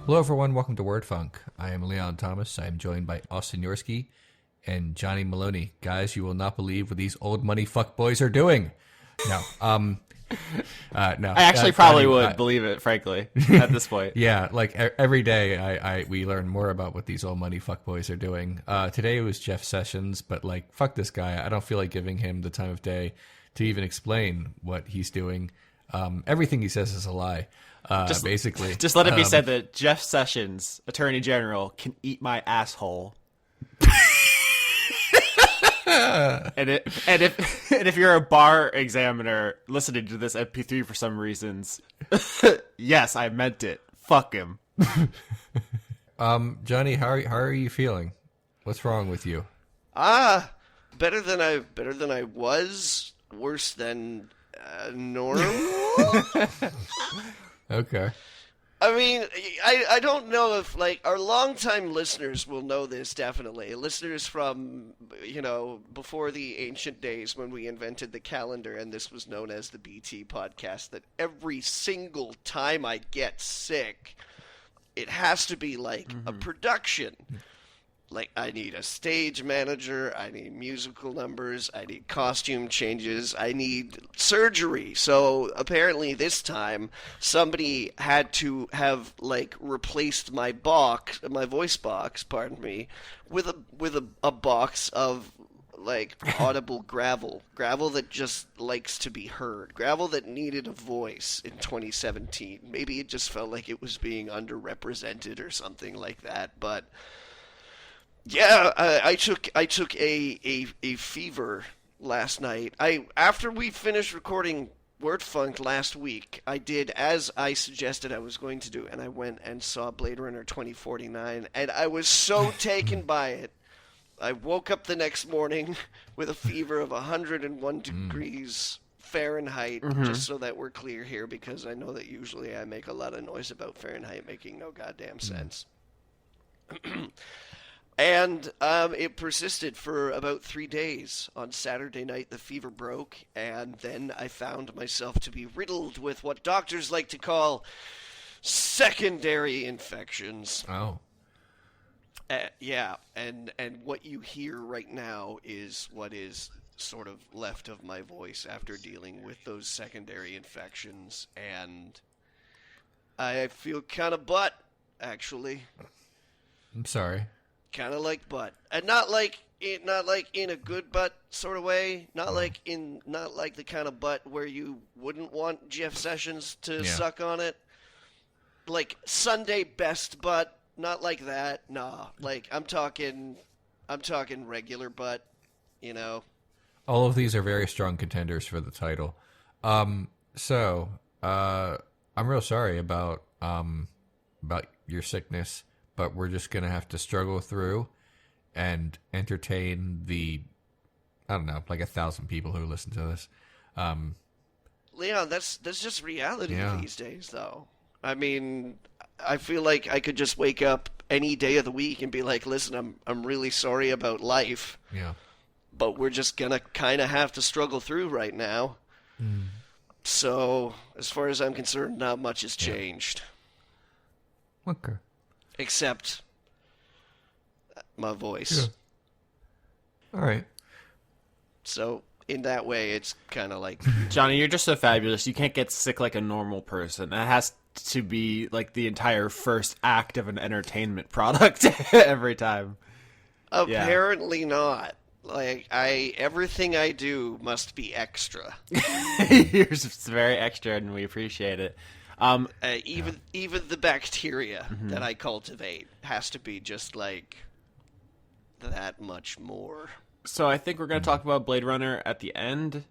Hello, everyone. Welcome to Word Funk. I am Leon Thomas. I am joined by Austin Yorsky and Johnny Maloney. Guys, you will not believe what these old money fuckboys are doing. No. No. I actually probably would believe it, frankly, at this point. Yeah, like every day we learn more about what these old money fuckboys are doing. Today it was Jeff Sessions, but like, fuck this guy. I don't feel like giving him the time of day to even explain what he's doing. Everything he says is a lie, basically. Just let it be said that Jeff Sessions, Attorney General, can eat my asshole. And if you're a bar examiner listening to this MP3 for some reasons, yes, I meant it. Fuck him. Johnny, how are you feeling? What's wrong with you? Better than I was. Worse than normal. Okay. I mean, I don't know if, like, our longtime listeners will know this, definitely. Listeners from, before the ancient days when we invented the calendar and this was known as the BT podcast, that every single time I get sick, it has to be, like, a production. Like, I need a stage manager, I need musical numbers, I need costume changes, I need surgery. So apparently this time somebody had to have, like, replaced my voice box, with a box of, like, audible gravel that just likes to be heard, gravel that needed a voice in 2017. Maybe it just felt like it was being underrepresented or something like that, but yeah, I took a fever last night. After we finished recording Word Funk last week, I did as I suggested I was going to do, and I went and saw Blade Runner 2049, and I was so taken by it. I woke up the next morning with a fever of 101 degrees Fahrenheit, just so that we're clear here, because I know that usually I make a lot of noise about Fahrenheit making no goddamn sense. And it persisted for about 3 days. On Saturday night, the fever broke, and then I found myself to be riddled with what doctors like to call secondary infections. Oh. Yeah, and what you hear right now is what is sort of left of my voice after dealing with those secondary infections, and I feel kind of butt, actually. I'm sorry. Kind of like butt, and not like in a good butt sort of way, not like the kind of butt where you wouldn't want Jeff Sessions to suck on it, like Sunday best butt, not like that. Nah, like I'm talking regular butt, All of these are very strong contenders for the title. So I'm real sorry about your sickness, but we're just going to have to struggle through and entertain like 1,000 people who listen to this. Leon, that's just reality these days, though. I mean, I feel like I could just wake up any day of the week and be like, listen, I'm really sorry about life. Yeah. But we're just going to kind of have to struggle through right now. So, as far as I'm concerned, not much has changed. Okay. Except my voice. Yeah. All right. So, in that way, it's kind of like... Johnny, you're just so fabulous. You can't get sick like a normal person. That has to be like the entire first act of an entertainment product every time. Apparently not. Like, everything I do must be extra. Yours is very extra, and we appreciate it. Even the bacteria that I cultivate has to be just like that much more. So I think we're going to talk about Blade Runner at the end,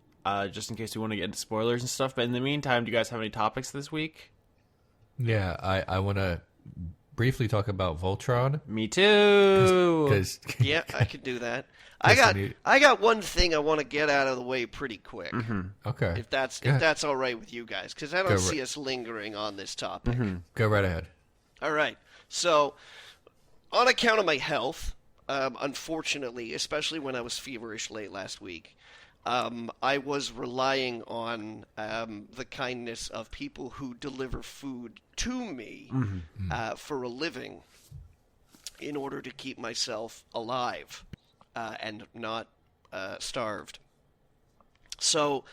just in case we want to get into spoilers and stuff. But in the meantime, do you guys have any topics this week? Yeah, I want to briefly talk about Voltron. Me too. Yeah, I could do that. I got one thing I want to get out of the way pretty quick. Okay. If that's all right with you guys, because I don't see us lingering on this topic. Go right ahead. All right. So, on account of my health, unfortunately, especially when I was feverish late last week, I was relying on the kindness of people who deliver food to me for a living in order to keep myself alive and not starved. So,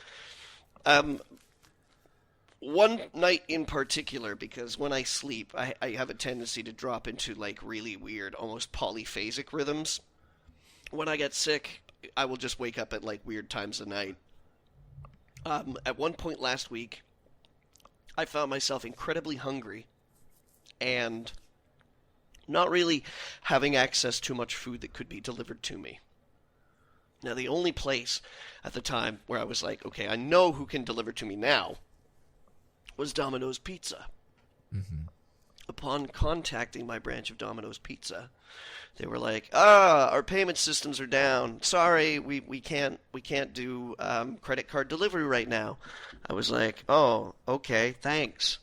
one night in particular, because when I sleep, I have a tendency to drop into like really weird, almost polyphasic rhythms. When I get sick, I will just wake up at like weird times of night. At one point last week, I found myself incredibly hungry and not really having access to much food that could be delivered to me. Now, the only place at the time where I was like, okay, I know who can deliver to me now, was Domino's Pizza. Mm-hmm. Upon contacting my branch of Domino's Pizza, they were like, our payment systems are down. Sorry, we can't do credit card delivery right now. I was like, oh, okay, thanks.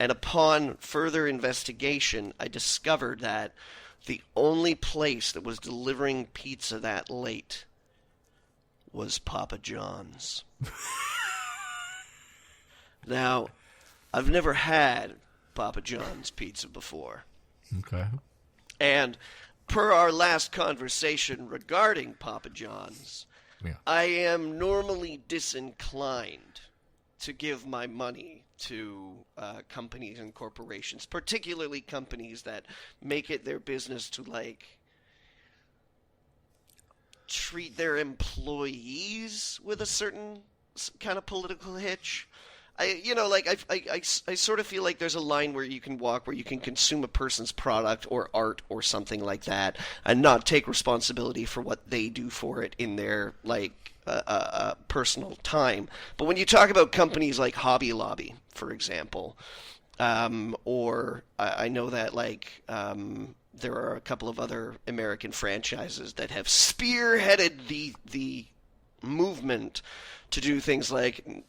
And upon further investigation, I discovered that the only place that was delivering pizza that late was Papa John's. Now, I've never had Papa John's pizza before. Okay. And per our last conversation regarding Papa John's, Yeah. I am normally disinclined to give my money to companies and corporations, particularly companies that make it their business to, like, treat their employees with a certain kind of political hitch. I sort of feel like there's a line where you can walk, where you can consume a person's product or art or something like that, and not take responsibility for what they do for it in their personal time. But when you talk about companies like Hobby Lobby, for example, or I know that there are a couple of other American franchises that have spearheaded the movement to do things like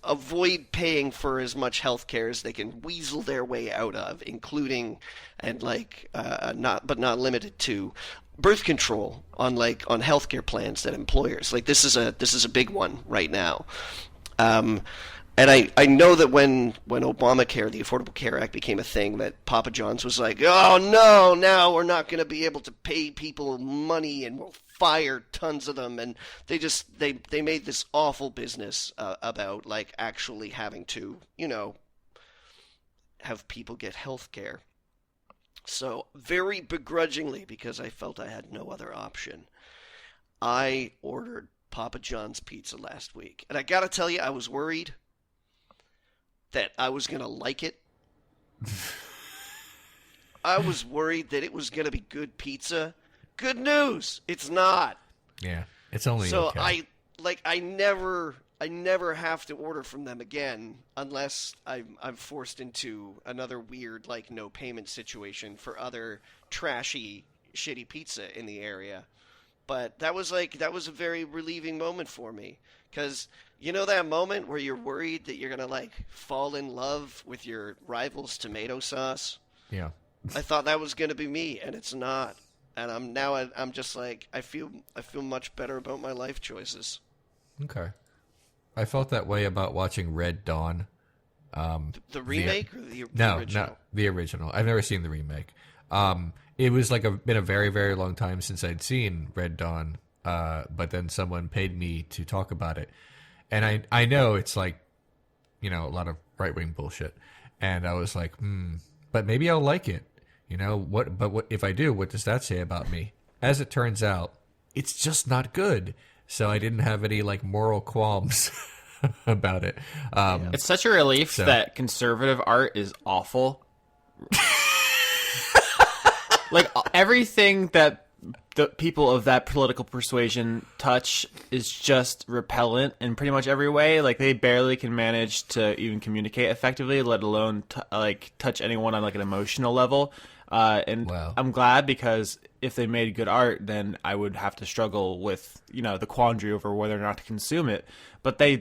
avoid paying for as much health care as they can weasel their way out of, including and not limited to birth control on healthcare plans that employers. Like this is a big one right now. And I know that when Obamacare, the Affordable Care Act, became a thing, that Papa John's was like, oh no, now we're not going to be able to pay people money and we'll fire tons of them. And they made this awful business about actually having to, have people get health care. So very begrudgingly, because I felt I had no other option, I ordered Papa John's pizza last week. And I got to tell you, I was worried that I was going to like it. I was worried that it was going to be good pizza. Good news, it's not. Yeah, it's only so okay. I never have to order from them again unless I'm forced into another weird no payment situation for other trashy, shitty pizza in the area. But that was a very relieving moment for me, because you know that moment where you're worried that you're gonna fall in love with your rival's tomato sauce? Yeah. I thought that was gonna be me, and it's not. And I'm just I feel much better about my life choices. Okay. I felt that way about watching Red Dawn. The remake or the no, original? No, the original. I've never seen the remake. It was been a very, very long time since I'd seen Red Dawn, but then someone paid me to talk about it. And I know it's a lot of right-wing bullshit. And I was like, but maybe I'll like it. What if I do, what does that say about me? As it turns out, it's just not good. So I didn't have any moral qualms about it. It's such a relief that conservative art is awful. Everything that the people of that political persuasion touch is just repellent in pretty much every way. They barely can manage to even communicate effectively, let alone touch anyone on an emotional level. Wow. I'm glad, because if they made good art, then I would have to struggle with the quandary over whether or not to consume it. But they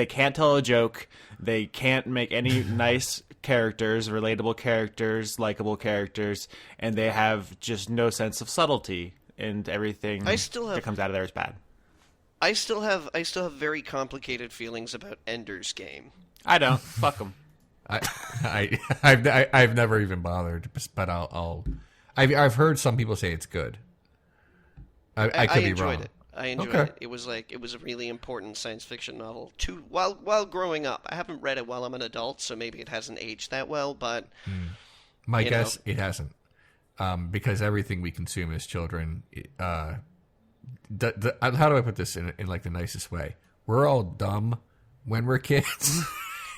can't tell a joke. They can't make any nice characters, relatable characters, likable characters, and they have just no sense of subtlety, and everything that comes out of there is bad. I still have very complicated feelings about Ender's Game. I don't. Fuck them. I've never even bothered, but I've heard some people say it's good. I could be wrong. I enjoyed it. It was a really important science fiction novel while growing up. I haven't read it while I'm an adult, so maybe it hasn't aged that well, but my guess it hasn't. Because everything we consume as children, how do I put this in like the nicest way? We're all dumb when we're kids.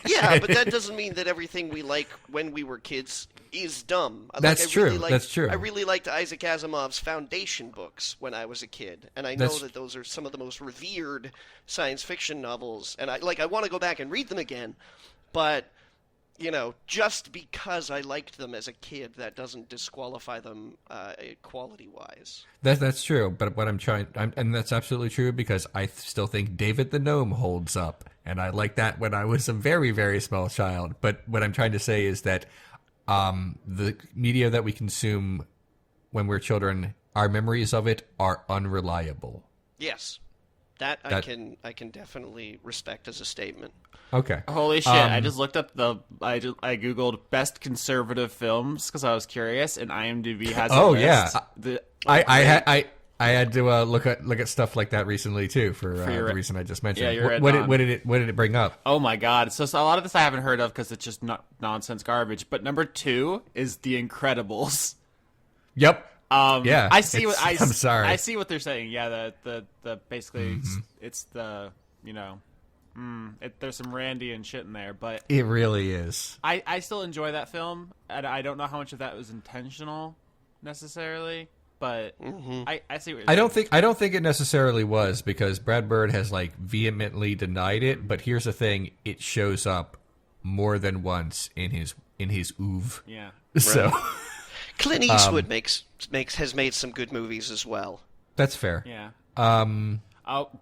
Yeah, but that doesn't mean that everything we like when we were kids is dumb. That's true. That's true. I really liked Isaac Asimov's Foundation books when I was a kid, and I know that those are some of the most revered science fiction novels, and I want to go back and read them again, but just because I liked them as a kid, that doesn't disqualify them quality-wise. That's true, but what and that's absolutely true because I still think David the Gnome holds up, and I liked that when I was a very, very small child. But what I'm trying to say is that the media that we consume when we're children, our memories of it are unreliable. Yes. That I can definitely respect as a statement. Okay. Holy shit! I just looked up I googled best conservative films because I was curious, and IMDb has a list. I had to look at stuff like that recently too for the reason I just mentioned. Yeah, what did it bring up? Oh my god! So a lot of this I haven't heard of because it's just nonsense garbage. But number 2 is The Incredibles. Yep. Yeah, I see what I'm sorry. I see what they're saying. Yeah, the basically it's the there's some Randy and shit in there, but it really is. I still enjoy that film, and I don't know how much of that was intentional necessarily, but I see what you're saying. I don't think it necessarily was because Brad Bird has like vehemently denied it. But here's the thing: it shows up more than once in his oeuvre. Yeah. So. Clint Eastwood has made some good movies as well. That's fair. Yeah. He's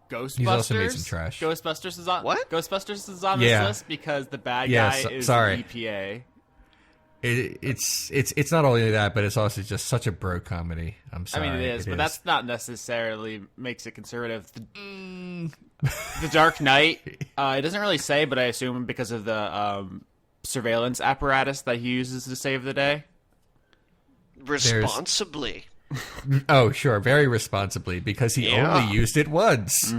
Ghostbusters. also made some trash. Ghostbusters is on. What? Ghostbusters is on this list because the bad guy is EPA. It's not only that, but it's also just such a bro comedy. I'm sorry. I mean, it is, but that's not necessarily makes it conservative. The Dark Knight. It doesn't really say, but I assume because of the surveillance apparatus that he uses to save the day. Responsibly. Oh, sure. Very responsibly, because he only used it once.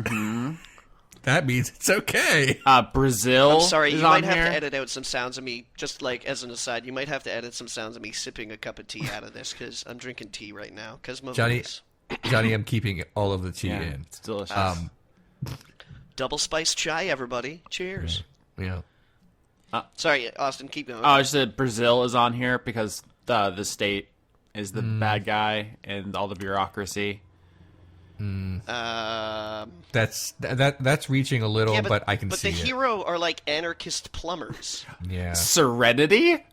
That means it's okay. Brazil. I'm sorry, you might have here. to edit out some sounds of me, just like as an aside, you might have to edit some sounds of me sipping a cup of tea out of this, because I'm drinking tea right now. Johnny, I'm keeping all of the tea in. It's delicious. Double spiced chai, everybody. Cheers. Yeah. Sorry, Austin, keep going. I just said Brazil is on here because the state is the bad guy and all the bureaucracy. That's reaching a little, but I can see it. But the hero are like anarchist plumbers. Yeah. Serenity?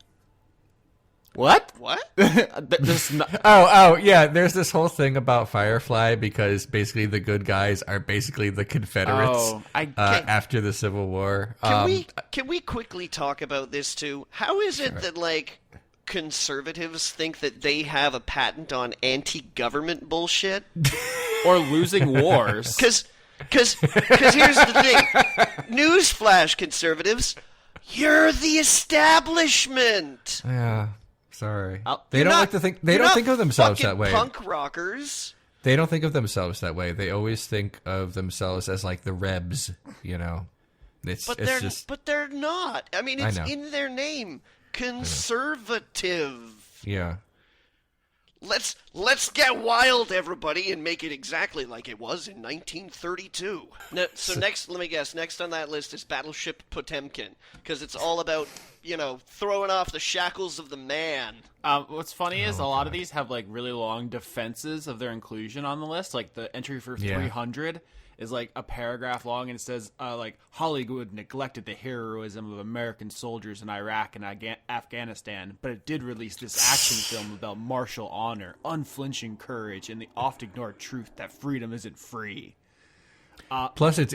What? What? Oh, yeah. There's this whole thing about Firefly because basically the good guys are basically the Confederates after the Civil War. Can we quickly talk about this too? How is it that like conservatives think that they have a patent on anti-government bullshit or losing wars? Because here's the thing. Newsflash, conservatives, you're the establishment. Yeah. Sorry. They don't like to think. They don't think of themselves that way. Punk rockers. They don't think of themselves that way. They always think of themselves as like the Rebs. You know, but they're not. I mean, it's in their name. Conservative. Yeah. Let's get wild, everybody, and make it exactly like it was in 1932. So next, let me guess. Next on that list is Battleship Potemkin, because it's all about throwing off the shackles of the man. What's funny is a lot of these have like really long defenses of their inclusion on the list. Like the entry for 300 is like a paragraph long, and it says like Hollywood neglected the heroism of American soldiers in Iraq and Afghanistan, but it did release this action film about martial honor, unflinching courage, and the oft-ignored truth that freedom isn't free. Plus, it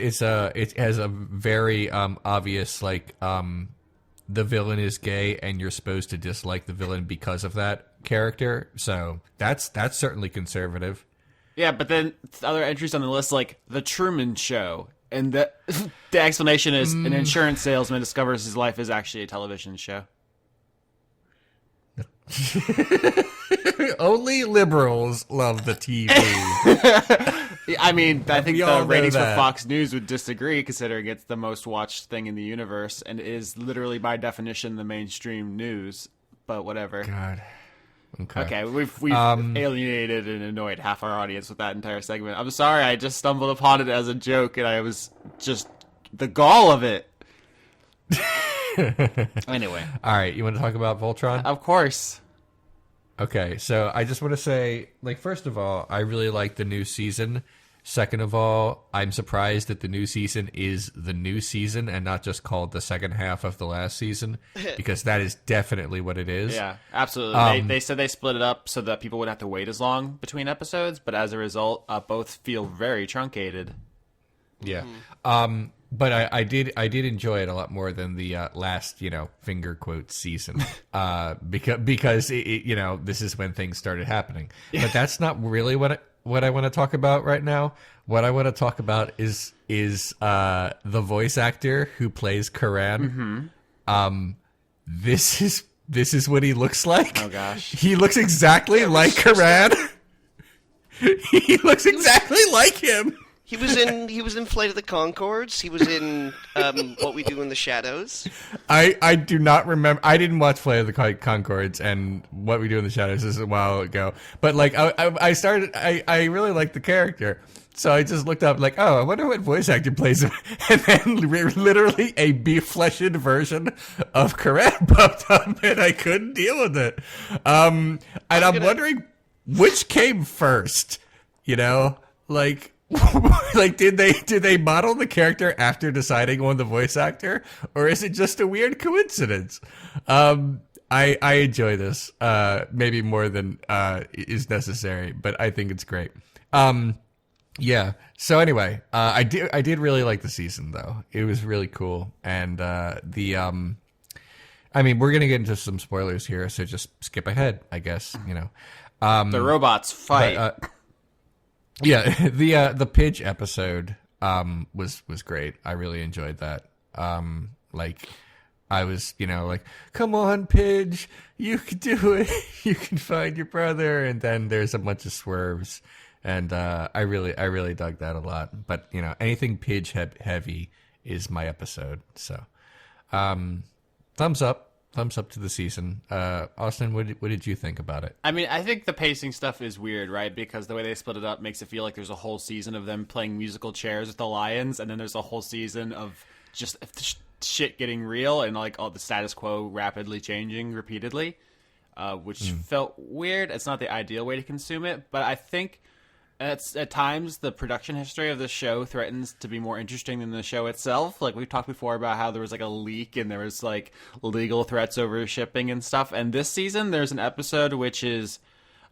has a very obvious like the villain is gay, and you're supposed to dislike the villain because of that character. So that's certainly conservative. Yeah, but then other entries on the list like The Truman Show. And the explanation is an insurance salesman discovers his life is actually a television show. Only liberals love the TV. I mean, I think We all the know ratings for that. Fox News would disagree, considering it's the most watched thing in the universe and is literally, by definition, the mainstream news. But whatever. God. Okay, we've alienated and annoyed half our audience with that entire segment. I'm sorry, I just stumbled upon it as a joke, and I was just the gall of it. Anyway. All right, you want to talk about Voltron? Of course. Okay, so I just want to say, like, first of all, I really like the new season. Second of all, I'm surprised that the new season is the new season and not just called the second half of the last season, because that is definitely what it is. Yeah, absolutely. They said they split it up so that people wouldn't have to wait as long between episodes, but as a result, both feel very truncated. Yeah. But I did enjoy it a lot more than the last, finger quotes season, because it, this is when things started happening. But that's not really what I want to talk about right now. What I want to talk about is the voice actor who plays Karan. Mm-hmm. This is what he looks like. Oh gosh, he looks exactly like Karan. He looks exactly like him. He was in Flight of the Conchords. He was in What We Do in the Shadows. I do not remember. I didn't watch Flight of the Conchords, and What We Do in the Shadows is a while ago. But like I really liked the character, so I just looked up like, oh, I wonder what voice actor plays him, and then literally a fleshed version of Karan popped up, and I couldn't deal with it. And I'm wondering which came first. Like. Like, did they model the character after deciding on the voice actor, or is it just a weird coincidence? I enjoy this maybe more than is necessary, but I think it's great. Yeah. So anyway, I did really like the season though. It was really cool, and I mean, we're gonna get into some spoilers here, so just skip ahead, I guess. The robots fight. But, yeah, the Pidge episode was great. I really enjoyed that. Like, I was, like, come on, Pidge, you can do it. You can find your brother. And then there's a bunch of swerves, and I really dug that a lot. But anything Pidge heavy is my episode. So, thumbs up. Thumbs up to the season. Austin, what did you think about it? I mean, I think the pacing stuff is weird, right? Because the way they split it up makes it feel like there's a whole season of them playing musical chairs with the lions, and then there's a whole season of just shit getting real and like all the status quo rapidly changing repeatedly, which felt weird. It's not the ideal way to consume it, but I think at times the production history of the show threatens to be more interesting than the show itself. Like, we've talked before about how there was like a leak and there was like legal threats over shipping and stuff. And this season there's an episode which is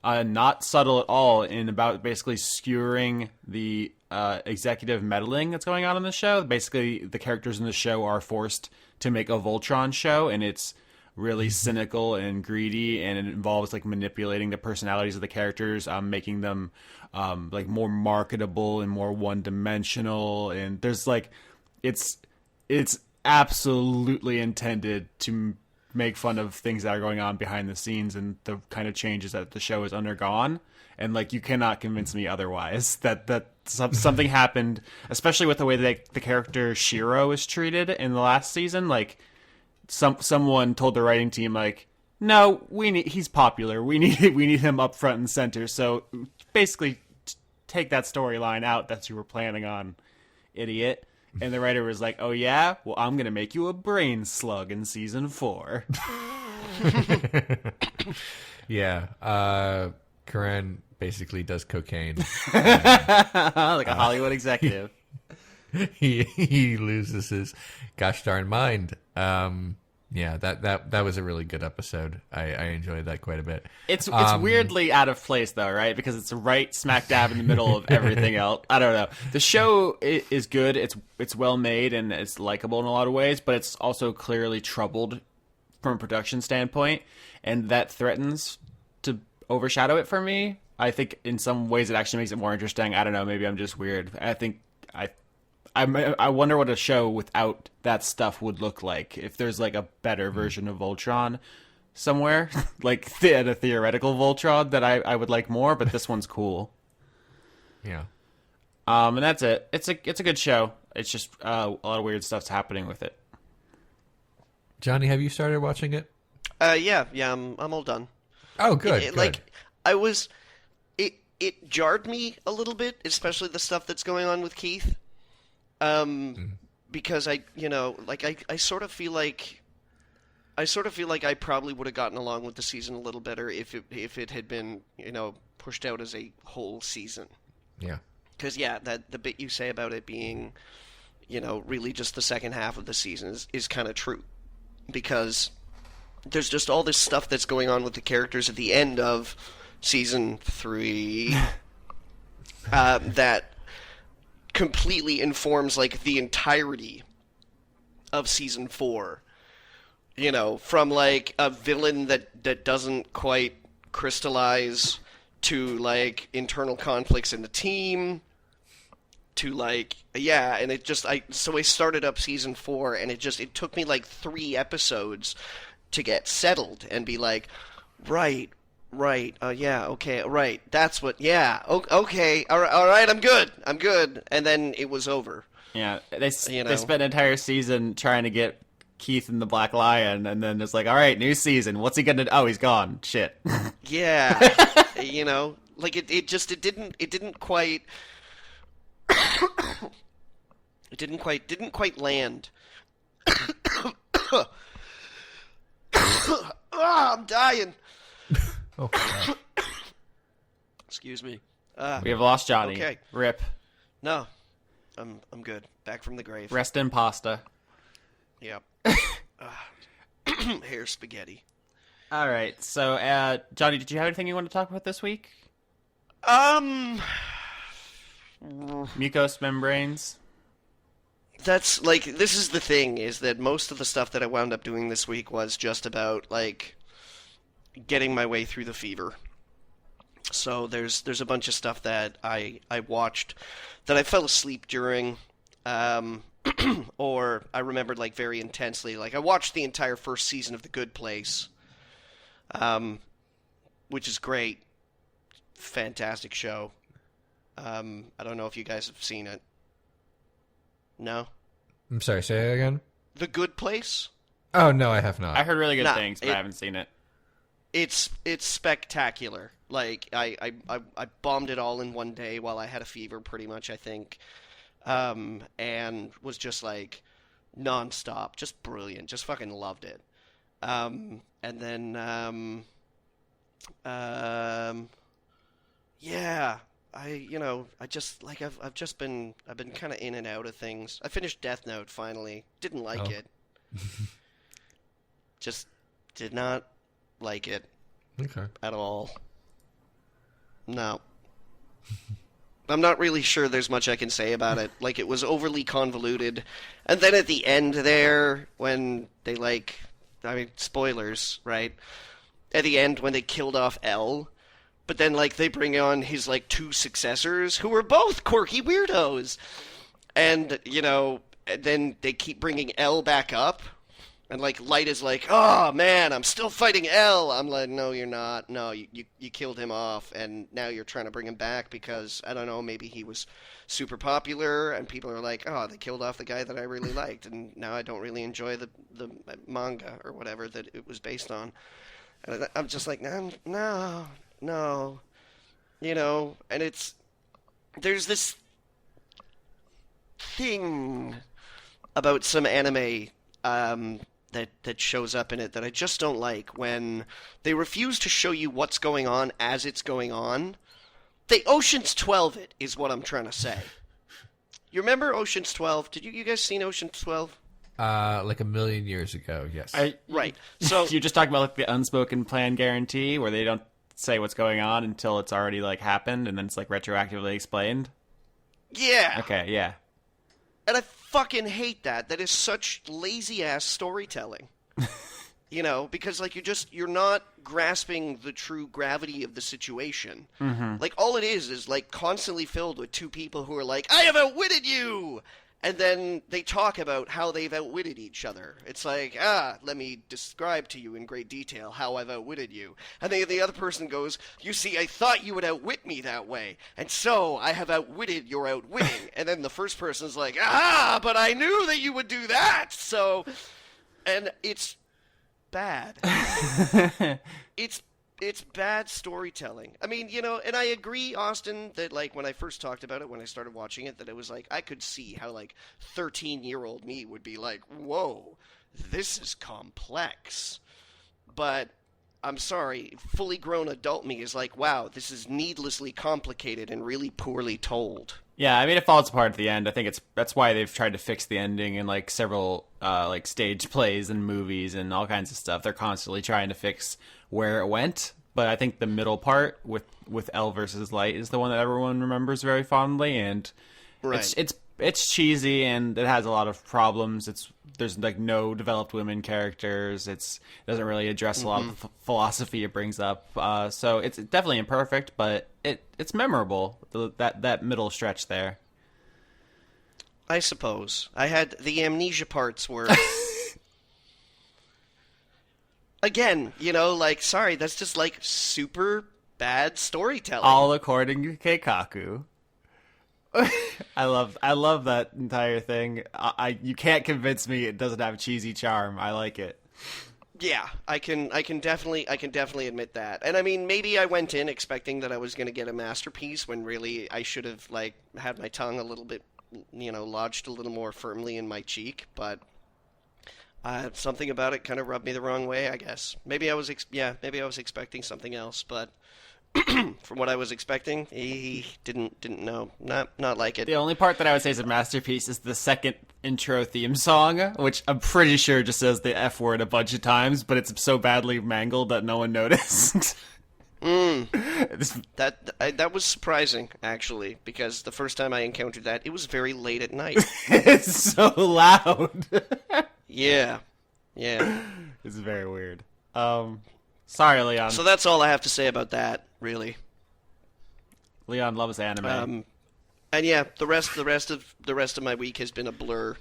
not subtle at all in about basically skewering the executive meddling that's going on in the show. Basically, the characters in the show are forced to make a Voltron show, and it's really cynical and greedy, and it involves like manipulating the personalities of the characters, making them like more marketable and more one-dimensional. And there's like it's absolutely intended to make fun of things that are going on behind the scenes and the kind of changes that the show has undergone. And like, you cannot convince me otherwise that something happened, especially with the way that the character Shiro is treated in the last season. Like, someone told the writing team, like, no, he's popular. We need him up front and center. So basically, take that storyline out that you were planning on, idiot. And the writer was like, oh yeah? Well, I'm going to make you a brain slug in season 4. Yeah. Karan basically does cocaine. Like a Hollywood executive. He loses his gosh darn mind. Yeah, that was a really good episode. I enjoyed that quite a bit. It's weirdly out of place though, right? Because it's right smack dab in the middle of everything else. I don't know. The show is good. It's well made and it's likable in a lot of ways, but it's also clearly troubled from a production standpoint, and that threatens to overshadow it for me. I think in some ways it actually makes it more interesting. I don't know. Maybe I'm just weird. I wonder what a show without that stuff would look like. If there's like a better version of Voltron somewhere, like a theoretical Voltron that I would like more. But this one's cool. Yeah. And that's it. It's a good show. It's just a lot of weird stuff's happening with it. Johnny, have you started watching it? Yeah, I'm all done. Oh, good. Good. Like, it jarred me a little bit, especially the stuff that's going on with Keith. Because I sort of feel like I probably would have gotten along with the season a little better if it had been, pushed out as a whole season. Yeah. Because that the bit you say about it being, really just the second half of the season is kind of true, because there's just all this stuff that's going on with the characters at the end of season 3 that completely informs like the entirety of season 4. From like a villain that doesn't quite crystallize, to like internal conflicts in the team, to like and it just I started up season 4, and it took me like 3 episodes to get settled and be like, right, okay, right, that's what, okay, all right, I'm good, and then it was over. Yeah, they spent an entire season trying to get Keith and the Black Lion, and then it's like, all right, new season, what's he gonna do? Oh, he's gone. Shit. Yeah. Like it didn't quite didn't quite land. I'm dying. Oh, God. Excuse me. We have lost Johnny. Okay. Rip. No. I'm good. Back from the grave. Rest in pasta. Yep. Hair spaghetti. All right. So, Johnny, did you have anything you want to talk about this week? Mucous membranes. That's like, this is the thing, is that most of the stuff that I wound up doing this week was just about like getting my way through the fever. So there's a bunch of stuff that I watched that I fell asleep during, or I remembered like very intensely. Like I watched the entire first season of The Good Place, which is great, fantastic show. I don't know if you guys have seen it. No? I'm sorry, say it again? The Good Place? Oh, no, I have not. I heard really good things, but I haven't seen it. It's spectacular. Like, I bombed it all in one day while I had a fever, pretty much, I think. And was just, like, nonstop. Just brilliant. Just fucking loved it. And then, yeah... I've been kind of in and out of things. I finished Death Note finally. Didn't like it. Just did not like it. Okay. At all. No. I'm not really sure there's much I can say about it. Like, it was overly convoluted. And then at the end there, when they spoilers, right? At the end when they killed off L, but then, like, they bring on his, like, 2 successors, who are both quirky weirdos. And, then they keep bringing L back up. And, like, Light is like, oh, man, I'm still fighting L. I'm like, no, you're not. No, you killed him off, and now you're trying to bring him back because, I don't know, maybe he was super popular, and people are like, oh, they killed off the guy that I really liked, and now I don't really enjoy the manga or whatever that it was based on. And I'm just like, no. And there's this thing about some anime that shows up in it that I just don't like, when they refuse to show you what's going on as it's going on. They Ocean's 12 it, is what I'm trying to say. You remember Ocean's 12? Did you guys seen Ocean's 12? Like a million years ago, yes. Right. So you're just talking about like the unspoken plan guarantee, where they don't say what's going on until it's already like happened, and then it's like retroactively explained. Yeah. Okay. Yeah. And I fucking hate that. That is such lazy ass storytelling. You know, because like you're not grasping the true gravity of the situation. Like all it is like constantly filled with two people who are like, I have outwitted you, and then they talk about how they've outwitted each other. It's like, let me describe to you in great detail how I've outwitted you. And then the other person goes, you see, I thought you would outwit me that way, and so I have outwitted your outwitting. And then the first person's like, but I knew that you would do that, so... And it's bad. It's bad storytelling. I mean, you know, and I agree, Austin, that like when I first talked about it, when I started watching it, that it was like I could see how like 13-year-old me would be like, whoa, this is complex. But I'm sorry, fully grown adult me is like, wow, this is needlessly complicated and really poorly told. Yeah, I mean, it falls apart at the end. I think that's why they've tried to fix the ending in like several like stage plays and movies and all kinds of stuff. They're constantly trying to fix where it went. But I think the middle part with L versus Light is the one that everyone remembers very fondly, and Right. it's cheesy and it has a lot of problems. There's like no developed women characters. It doesn't really address a lot of the philosophy it brings up. So it's definitely imperfect, but it's memorable. That middle stretch there. I suppose. I had the amnesia parts were... Again, you know, like, sorry, that's just like super bad storytelling. All according to Keikaku. I love that entire thing. You can't convince me it doesn't have cheesy charm. I like it. Yeah, I can definitely admit that. And I mean, maybe I went in expecting that I was going to get a masterpiece when really I should have like had my tongue a little bit, you know, lodged a little more firmly in my cheek, but something about it kind of rubbed me the wrong way, I guess. Maybe I was expecting something else, but from what I was expecting, he didn't know. Not like it. The only part that I would say is a masterpiece is the second intro theme song, which I'm pretty sure just says the F word a bunch of times, but it's so badly mangled that no one noticed. That was surprising, actually, because the first time I encountered that, it was very late at night. It's so loud. Yeah. It's very weird. Sorry, Leon. So that's all I have to say about that, really. Leon loves anime. And yeah, the rest of my week has been a blur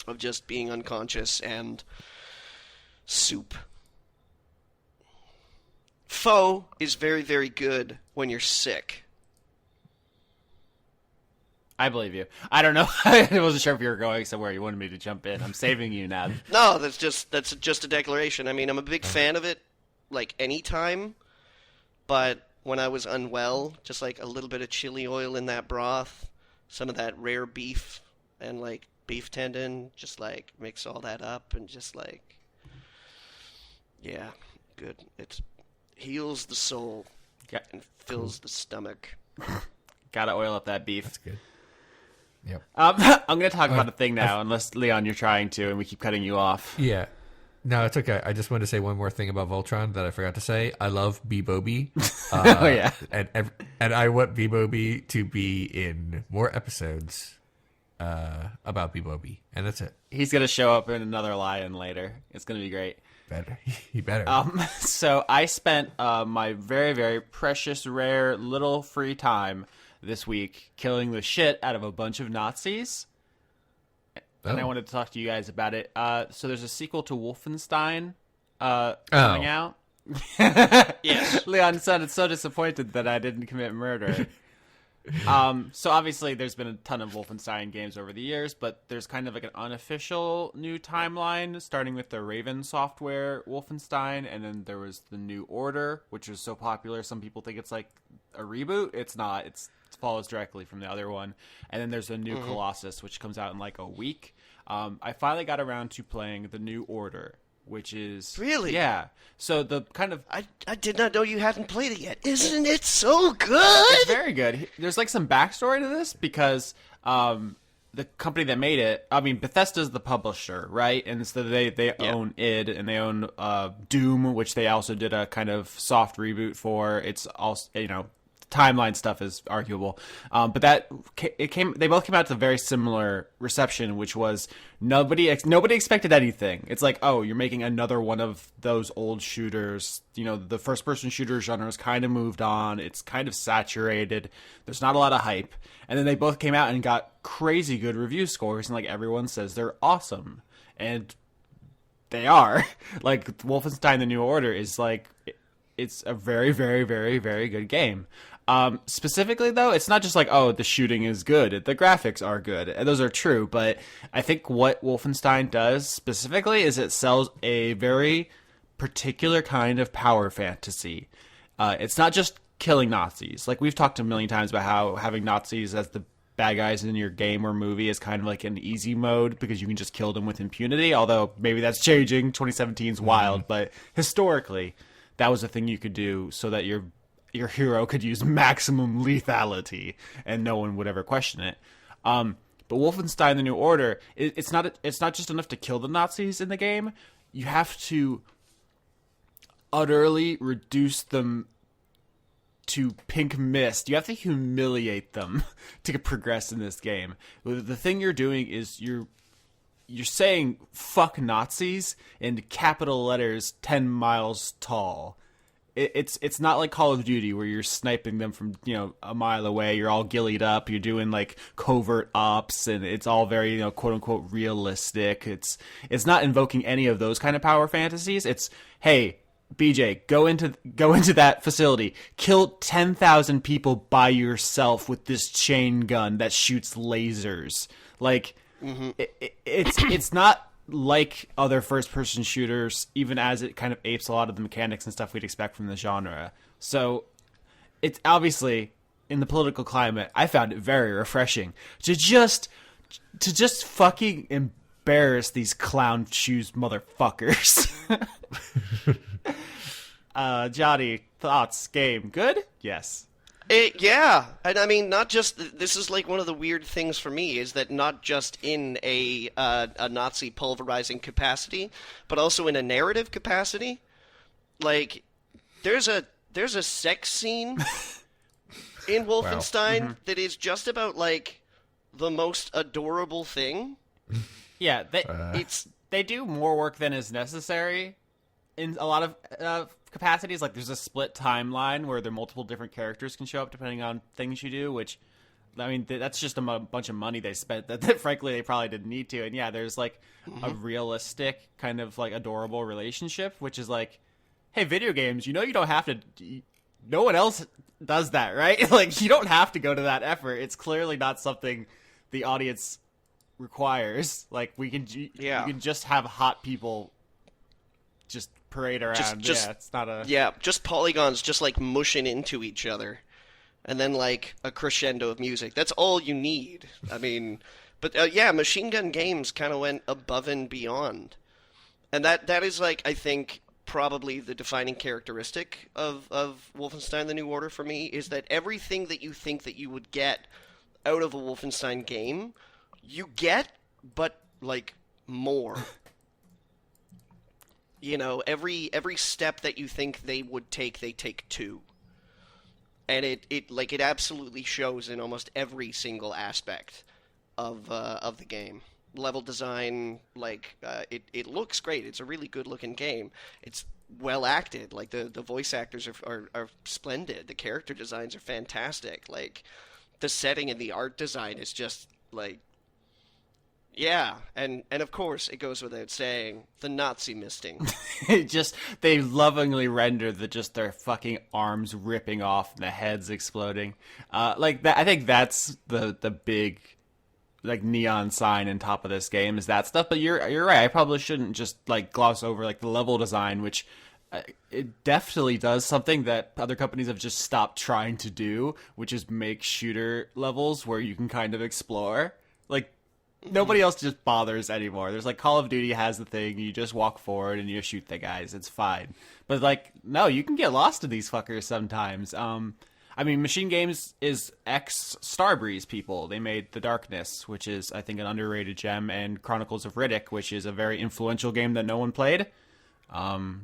of just being unconscious and soup. Pho is very, very good when you're sick. I believe you. I don't know. I wasn't sure if you were going somewhere you wanted me to jump in. I'm saving you now. No, that's just a declaration. I mean, I'm a big fan of it, like anytime, but when I was unwell, just like a little bit of chili oil in that broth, some of that rare beef, and like beef tendon, just like mix all that up and just like, yeah, good. It heals the soul and fills the stomach. Gotta oil up that beef. That's good. Yep. I'm going to talk about a thing now, unless, Leon, you're trying to, and we keep cutting you off. Yeah. No, it's okay. I just wanted to say one more thing about Voltron that I forgot to say. I love Bebobi. Oh, yeah. And I want Bebobi to be in more episodes about Bebobi. And that's it. He's going to show up in another Lion later. It's going to be great. Better. He better. So I spent my very, very precious, rare, little free time this week killing the shit out of a bunch of Nazis. And I wanted to talk to you guys about it. So there's a sequel to Wolfenstein coming out. Yes. Leon sounded so disappointed that I didn't commit murder. So obviously there's been a ton of Wolfenstein games over the years, but there's kind of like an unofficial new timeline, starting with the Raven Software Wolfenstein, and then there was the New Order, which was so popular some people think it's like a reboot. It's not. It follows directly from the other one. And then there's the new Colossus, which comes out in like a week. I finally got around to playing the New Order, which is... Really? Yeah. So the kind of... I did not know you hadn't played it yet. Isn't it so good? It's very good. There's like some backstory to this because the company that made it, I mean, Bethesda's the publisher, right? And so they own id, and they own Doom, which they also did a kind of soft reboot for. It's also, you know, timeline stuff is arguable. But they both came out to a very similar reception, which was nobody expected anything. It's like, oh, you're making another one of those old shooters. You know, the first person shooter genre has kind of moved on. It's kind of saturated. There's not a lot of hype. And then they both came out and got crazy good review scores, and like everyone says they're awesome. And they are. Like, Wolfenstein The New Order is like, it's a very, very, very, very good game. Specifically, though, it's not just like, oh, the shooting is good. The graphics are good. And those are true. But I think what Wolfenstein does specifically is it sells a very particular kind of power fantasy. It's not just killing Nazis. Like, we've talked a million times about how having Nazis as the bad guys in your game or movie is kind of like an easy mode because you can just kill them with impunity. Although maybe that's changing. 2017's wild. But historically, that was a thing you could do so that your hero could use maximum lethality and no one would ever question it. But Wolfenstein: The New Order, it's not just enough to kill the Nazis in the game. You have to utterly reduce them to pink mist. You have to humiliate them to progress in this game. The thing you're doing is you're saying fuck Nazis in capital letters 10 miles tall. It's not like Call of Duty where you're sniping them from, you know, a mile away. You're all gillied up. You're doing like covert ops, and it's all very, you know, quote unquote realistic. It's not invoking any of those kind of power fantasies. It's, hey, BJ, go into that facility, kill 10,000 people by yourself with this chain gun that shoots lasers. Like, it's not like other first-person shooters, even as it kind of apes a lot of the mechanics and stuff we'd expect from the genre. So, it's obviously, in the political climate, I found it very refreshing to just fucking embarrass these clown shoes motherfuckers. Johnny, thoughts? Game good? Yes. Yeah, and I mean, not just this is like one of the weird things for me is that not just in a Nazi pulverizing capacity, but also in a narrative capacity. Like, there's a sex scene in Wolfenstein that is just about like the most adorable thing. Yeah, they do more work than is necessary in a lot of capacities. Like, there's a split timeline where there are multiple different characters can show up depending on things you do, which, I mean, that's just a bunch of money they spent that frankly they probably didn't need to. And yeah, there's like a realistic kind of like adorable relationship, which is like, hey, video games, you know, you don't have to, no one else does that, right? Like, you don't have to go to that effort. It's clearly not something the audience requires. Like, you can just have hot people just parade around. It's not a... Yeah, just polygons just, like, mushing into each other. And then, like, a crescendo of music. That's all you need. I mean... But, yeah, Machine Gun Games kind of went above and beyond. And that is, like, I think, probably the defining characteristic of Wolfenstein: The New Order for me, is that everything that you think that you would get out of a Wolfenstein game, you get, but, like, more. You know, every step that you think they would take, they take two. And it absolutely shows in almost every single aspect of the game. Level design, like, it looks great. It's a really good looking game. It's well acted. Like, the voice actors are splendid. The character designs are fantastic. Like, the setting and the art design is just, like, yeah, and of course, it goes without saying, the Nazi misting. They lovingly render their fucking arms ripping off and the heads exploding. Like, that, I think that's the big, like, neon sign on top of this game is that stuff. But you're right, I probably shouldn't just, like, gloss over, like, the level design, which it definitely does something that other companies have just stopped trying to do, which is make shooter levels where you can kind of explore. Like, nobody else just bothers anymore. There's like Call of Duty has the thing, you just walk forward and you shoot the guys. It's fine. But like, no, you can get lost to these fuckers sometimes. I mean, Machine Games is ex-Starbreeze people. They made The Darkness, which is, I think, an underrated gem, and Chronicles of Riddick, which is a very influential game that no one played.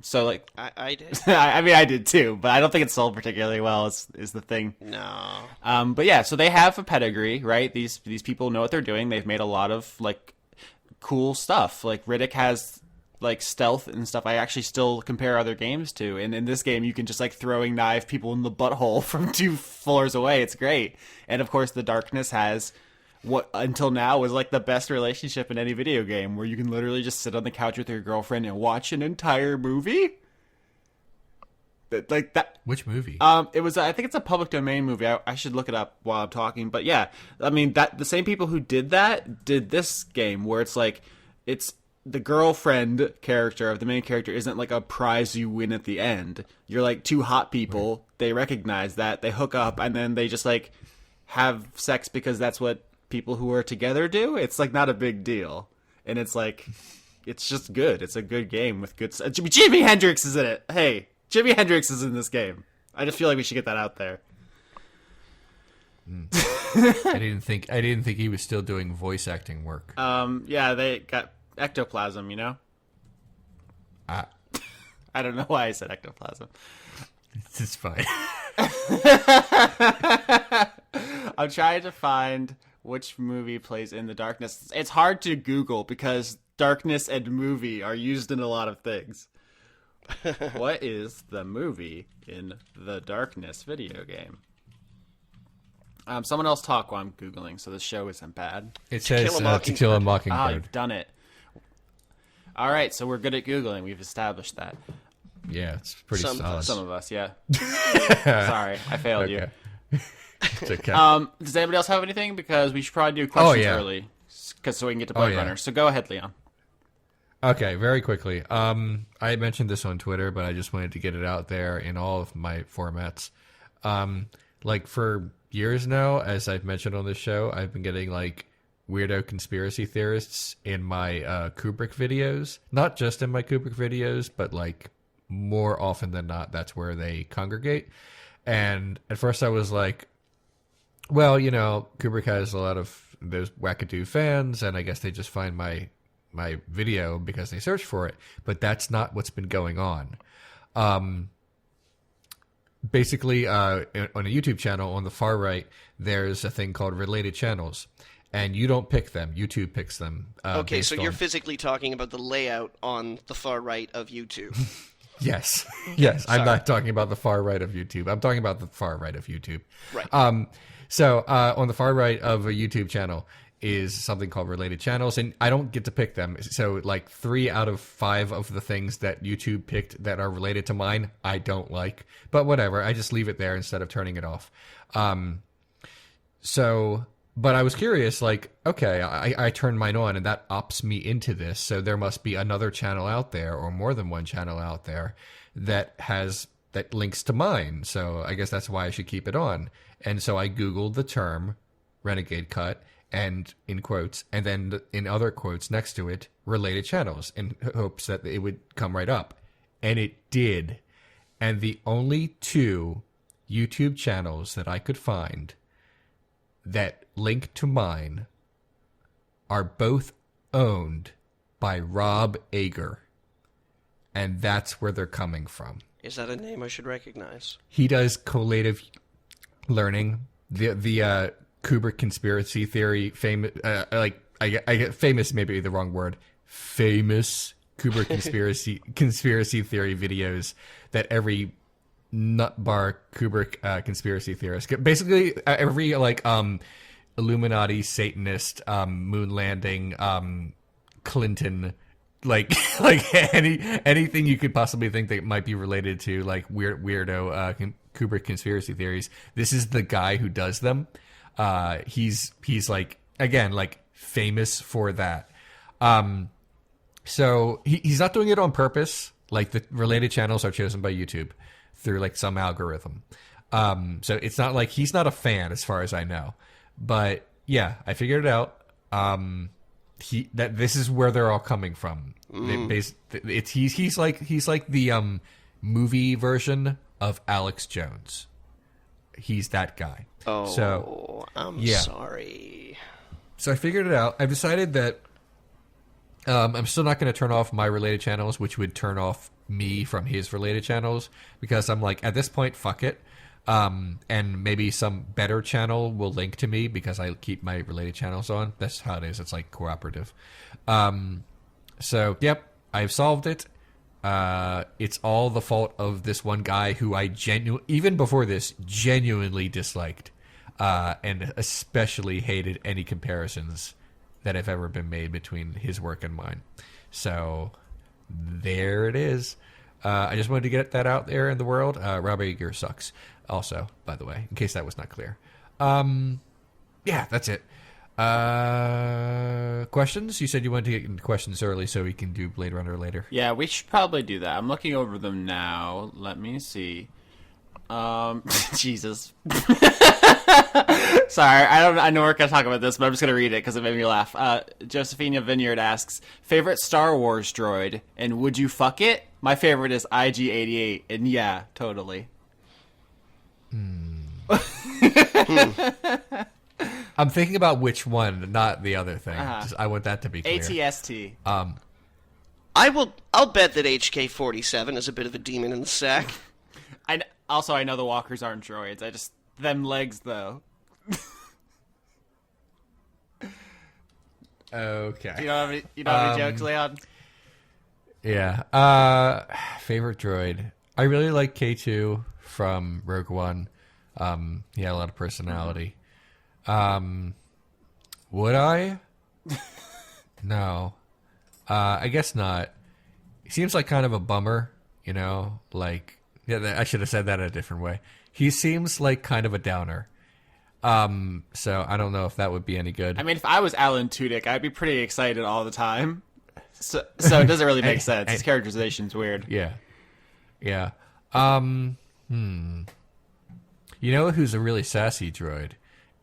So like, I did. I mean, I did too, but I don't think it sold particularly well. Is the thing. No. But yeah, so they have a pedigree, right? These people know what they're doing. They've made a lot of like cool stuff. Like Riddick has like stealth and stuff I actually still compare other games to. And in this game, you can just like throwing knife people in the butthole from 2 floors away. It's great. And of course, the Darkness has what until now was like the best relationship in any video game, where you can literally just sit on the couch with your girlfriend and watch an entire movie. Like that. Which movie? It was. I think it's a public domain movie. I should look it up while I'm talking. But yeah, I mean that the same people who did that did this game, where it's like it's the girlfriend character of the main character isn't like a prize you win at the end. You're like 2 hot people. Right. They recognize that, they hook up, and then they just like have sex because that's what people who are together do. It's like not a big deal, and it's like it's just good. It's a good game with good. Jimi Hendrix is in it. Hey, Jimi Hendrix is in this game. I just feel like we should get that out there. I didn't think he was still doing voice acting work. Yeah, they got ectoplasm. You know. I don't know why I said ectoplasm. It's fine. I'm trying to find which movie plays in the Darkness. It's hard to Google because Darkness and movie are used in a lot of things. What is the movie in the Darkness video game? Someone else talk while I'm Googling, so the show isn't bad. It says To Kill a Mockingbird. Ah, you've done it. All right, so we're good at Googling. We've established that. Yeah, it's pretty solid. Some of us, yeah. Sorry, I failed you. It's okay. Does anybody else have anything? Because we should probably do questions early, so we can get to Blade Runner. So go ahead, Leon. Okay, very quickly. I mentioned this on Twitter, but I just wanted to get it out there in all of my formats. Like for years now, as I've mentioned on this show, I've been getting like weirdo conspiracy theorists in my Kubrick videos. Not just in my Kubrick videos, but like more often than not, that's where they congregate. And at first I was like, well, you know, Kubrick has a lot of those wackadoo fans, and I guess they just find my video because they search for it. But that's not what's been going on. Basically, on a YouTube channel on the far right, there's a thing called related channels, and you don't pick them. YouTube picks them. Okay, so you're physically talking about the layout on the far right of YouTube. Yes. I'm not talking about the far right of YouTube. I'm talking about the far right of YouTube. Right. So on the far right of a YouTube channel is something called related channels, and I don't get to pick them. So like 3 out of 5 of the things that YouTube picked that are related to mine, I don't like. But whatever, I just leave it there instead of turning it off. But I was curious, like, okay, I turned mine on, and that opts me into this. So there must be another channel out there, or more than one channel out there, that links to mine. So I guess that's why I should keep it on. And so I Googled the term Renegade Cut, and in quotes, and then in other quotes next to it, related channels, in hopes that it would come right up. And it did. And the only 2 YouTube channels that I could find that link to mine are both owned by Rob Ager. And that's where they're coming from. Is that a name I should recognize? He does collative learning. The Kubrick conspiracy theory, famous, I get famous, maybe the wrong word. Famous Kubrick conspiracy theory videos that every nut bar Kubrick conspiracy theorist, basically every like Illuminati, Satanist, moon landing, Clinton, like anything you could possibly think that might be related to like weirdo Kubrick conspiracy theories. This is the guy who does them. He's like, again, like famous for that. So he's not doing it on purpose. Like the related channels are chosen by YouTube through like some algorithm. So it's not like he's not a fan as far as I know, but yeah, I figured it out. That this is where they're all coming from. He's like the movie version of Alex Jones. He's that guy. Oh, so, I'm sorry. So I figured it out. I've decided that I'm still not going to turn off my related channels, which would turn off me from his related channels, because I'm like, at this point, fuck it. And maybe some better channel will link to me because I keep my related channels on. That's how it is. It's like cooperative. So, yep, I've solved it. It's all the fault of this one guy who I even before this, genuinely disliked, and especially hated any comparisons that have ever been made between his work and mine. So there it is. I just wanted to get that out there in the world. Rob Yeager sucks also, by the way, in case that was not clear. Yeah, that's it. Questions? You said you wanted to get into questions early so we can do Blade Runner later. Yeah, we should probably do that. I'm looking over them now. Let me see. Jesus. Sorry, I know we're going to talk about this, but I'm just going to read it because it made me laugh. Josephina Vineyard asks, favorite Star Wars droid, and would you fuck it? My favorite is IG-88, and yeah, totally. I'm thinking about which one, not the other thing. I want that to be clear. ATST. I'll bet that HK-47 is a bit of a demon in the sack. I know the walkers aren't droids. Them legs, though. Okay. You don't have any jokes, Leon? Yeah. Favorite droid. I really like K2 from Rogue One. He had a lot of personality. Would I? No. I guess not. He seems like kind of a bummer, you know? Like, yeah, I should have said that a different way. He seems like kind of a downer. So I don't know if that would be any good. I mean, if I was Alan Tudyk, I'd be pretty excited all the time. So it doesn't really make sense. His characterization's weird. Yeah. Yeah. You know who's a really sassy droid?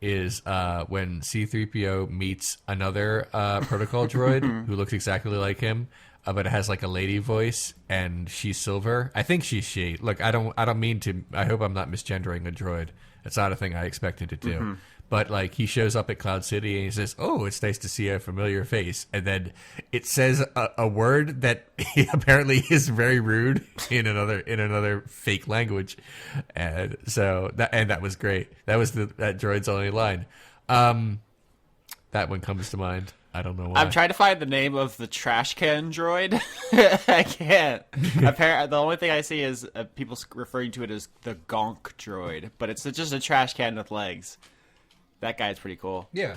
Is when C-3PO meets another protocol droid who looks exactly like him, but it has like a lady voice, and she's silver. I think she's she. Look, I don't mean to. I hope I'm not misgendering a droid. That's not a thing I expected to do. But like, he shows up at Cloud City and he says, "Oh, it's nice to see a familiar face," and then it says a word that apparently is very rude in another fake language, and so that was great. That was that droid's only line. That one comes to mind. I don't know why. I'm trying to find the name of the trash can droid. I can't. Apparently, the only thing I see is people referring to it as the Gonk droid, but it's just a trash can with legs. That guy's pretty cool. Yeah.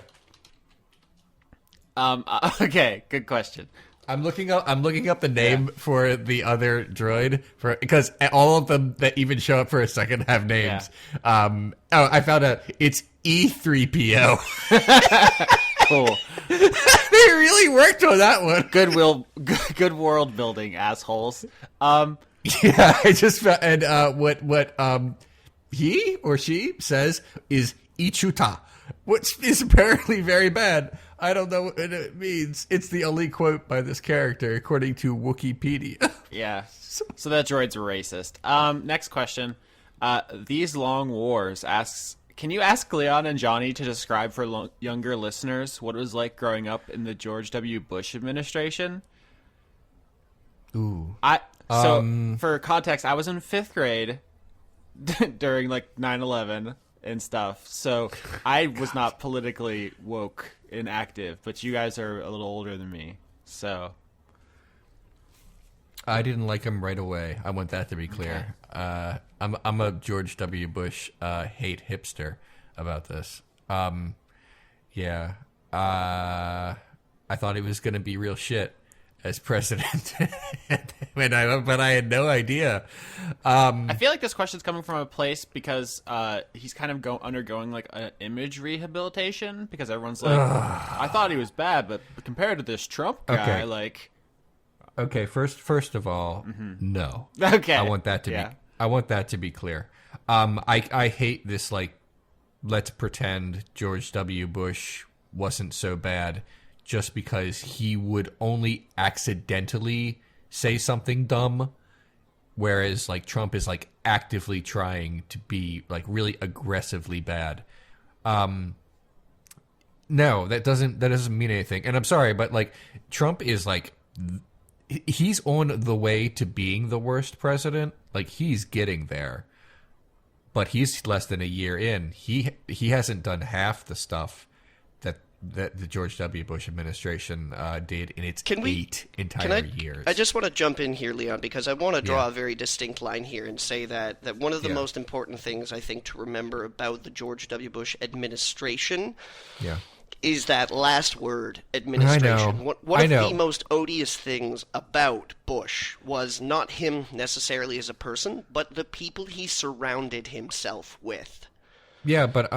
Okay, good question. I'm looking up the name for the other droid because all of them that even show up for a second have names. Yeah. I found out it's E3PO. Cool. They really worked on that one. Good world building, assholes. Yeah, I just found, and what he or she says is Ichuta, which is apparently very bad. I don't know what it means. It's the only quote by this character, according to Wikipedia. Yeah. So that droid's racist. Next question. These Long Wars asks, can you ask Leon and Johnny to describe for younger listeners what it was like growing up in the George W. Bush administration? Ooh. For context, I was in 5th grade during like 9/11 and stuff. So I was not politically woke and active, but you guys are a little older than me. So I didn't like him right away. I want that to be clear. Okay. I'm a George W. Bush hate hipster about this. Yeah. I thought he was going to be real shit as president, but I had no idea. I feel like this question's coming from a place because he's kind of undergoing like an image rehabilitation because everyone's like, I thought he was bad, but compared to this Trump guy, like. Okay, first of all, no. Okay, I want that to be clear. I hate this like, let's pretend George W. Bush wasn't so bad just because he would only accidentally say something dumb, whereas like Trump is like actively trying to be like really aggressively bad. No, that doesn't mean anything. And I'm sorry, but like Trump is like he's on the way to being the worst president. Like he's getting there. But he's less than a year in. He hasn't done half the stuff that the George W. Bush administration did in its 8 entire years. I just want to jump in here, Leon, because I want to draw a very distinct line here and say that one of the most important things I think to remember about the George W. Bush administration is that last word, administration. One of the most odious things about Bush was not him necessarily as a person, but the people he surrounded himself with. Yeah, but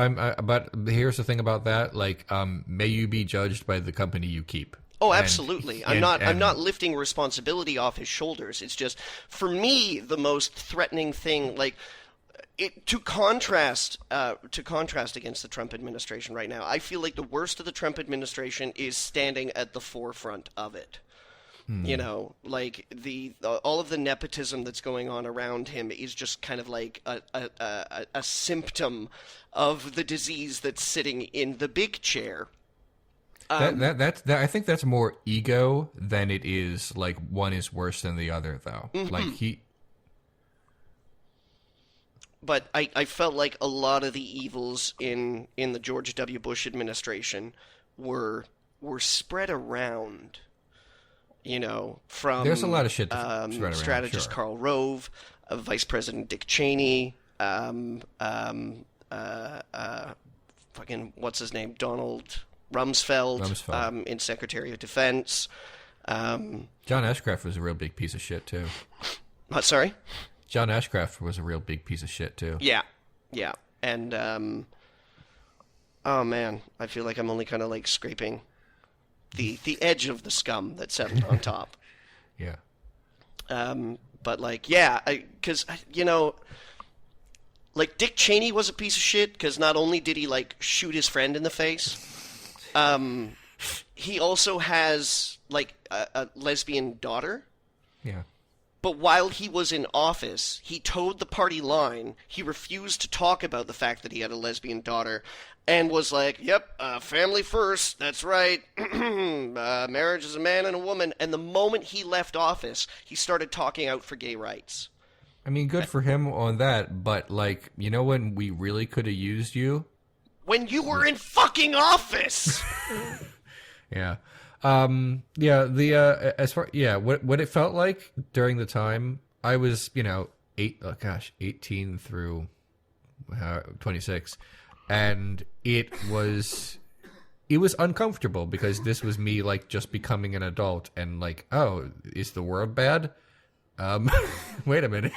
but here's the thing about that. Like, may you be judged by the company you keep. Oh, absolutely. I'm not lifting responsibility off his shoulders. It's just, for me, the most threatening thing, like, to contrast against the Trump administration right now, I feel like the worst of the Trump administration is standing at the forefront of it. You know, like all of the nepotism that's going on around him is just kind of like a symptom of the disease that's sitting in the big chair. I think that's more ego than it is like one is worse than the other, though. Mm-hmm. Like But I felt like a lot of the evils in the George W. Bush administration were spread around. You know, from there's a lot of shit to spread around, strategist sure. Karl Rove, Vice President Dick Cheney, fucking what's his name, Donald Rumsfeld. In Secretary of Defense. John Ashcraft was a real big piece of shit too. Sorry? John Ashcraft was a real big piece of shit too. Yeah, and oh man, I feel like I'm only kind of like scraping the edge of the scum that settled on top. Yeah. But like, because you know, like Dick Cheney was a piece of shit because not only did he like shoot his friend in the face, he also has like a lesbian daughter. Yeah. But while he was in office, he towed the party line. He refused to talk about the fact that he had a lesbian daughter and was like, yep, family first, that's right. Marriage is a man and a woman. And the moment he left office, he started talking out for gay rights. I mean, good for him on that, but like, you know when we really could have used you? When you were in fucking office! Yeah. What it felt like during the time I was, 18 through 26, and it was uncomfortable because this was me like just becoming an adult and like, oh, is the world bad? Wait a minute,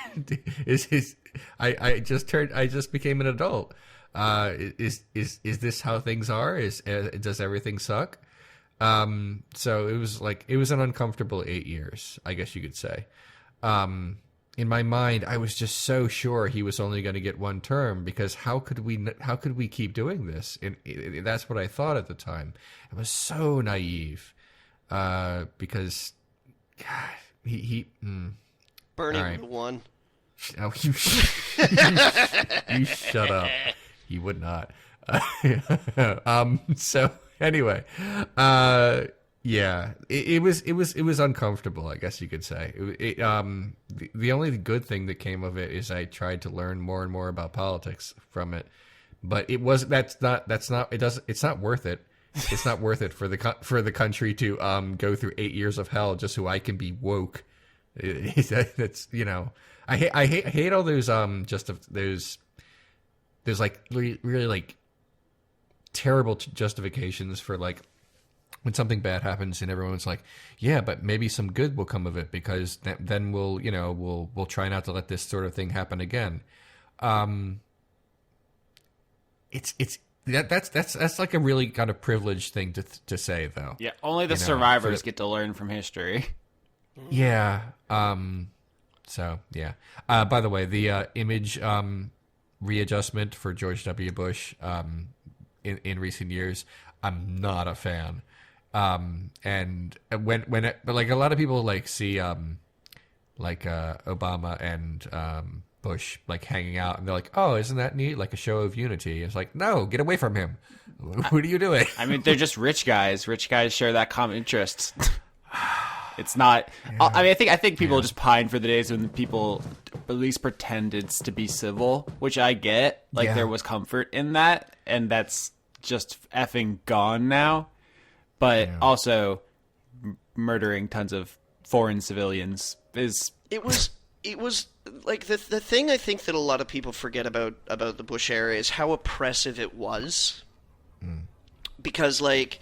I just became an adult. Is this how things are? Does everything suck? So it was an uncomfortable 8 years, I guess you could say. In my mind, I was just so sure he was only going to get one term because how could we keep doing this? And that's what I thought at the time. I was so naive, because God, he Bernie right. would have won. Oh, you shut up. He would not. So anyway, it was uncomfortable, I guess you could say. The only good thing that came of it is I tried to learn more and more about politics from it, but it's not worth it. It's not worth it for the country to go through 8 years of hell just so I can be woke. That's I hate all those those like really like terrible justifications for like when something bad happens and everyone's like, yeah, but maybe some good will come of it because then we'll try not to let this sort of thing happen again. That's like a really kind of privileged thing to say, though. Yeah, only the survivors get to learn from history. Yeah. So yeah. By the way, the image readjustment for George W. Bush in recent years, I'm not a fan. And but like a lot of people like see like Obama and Bush like hanging out, and they're like, "Oh, isn't that neat? Like a show of unity." It's like, no, get away from him. What are you doing? I mean, they're just rich guys. Rich guys share that common interest. It's not. Yeah. I mean, I think people just pine for the days when people at least pretended to be civil, which I get. Like there was comfort in that, and that's just effing gone now. But also, murdering tons of foreign civilians is. It was like the thing I think that a lot of people forget about the Bush era is how oppressive it was. Because like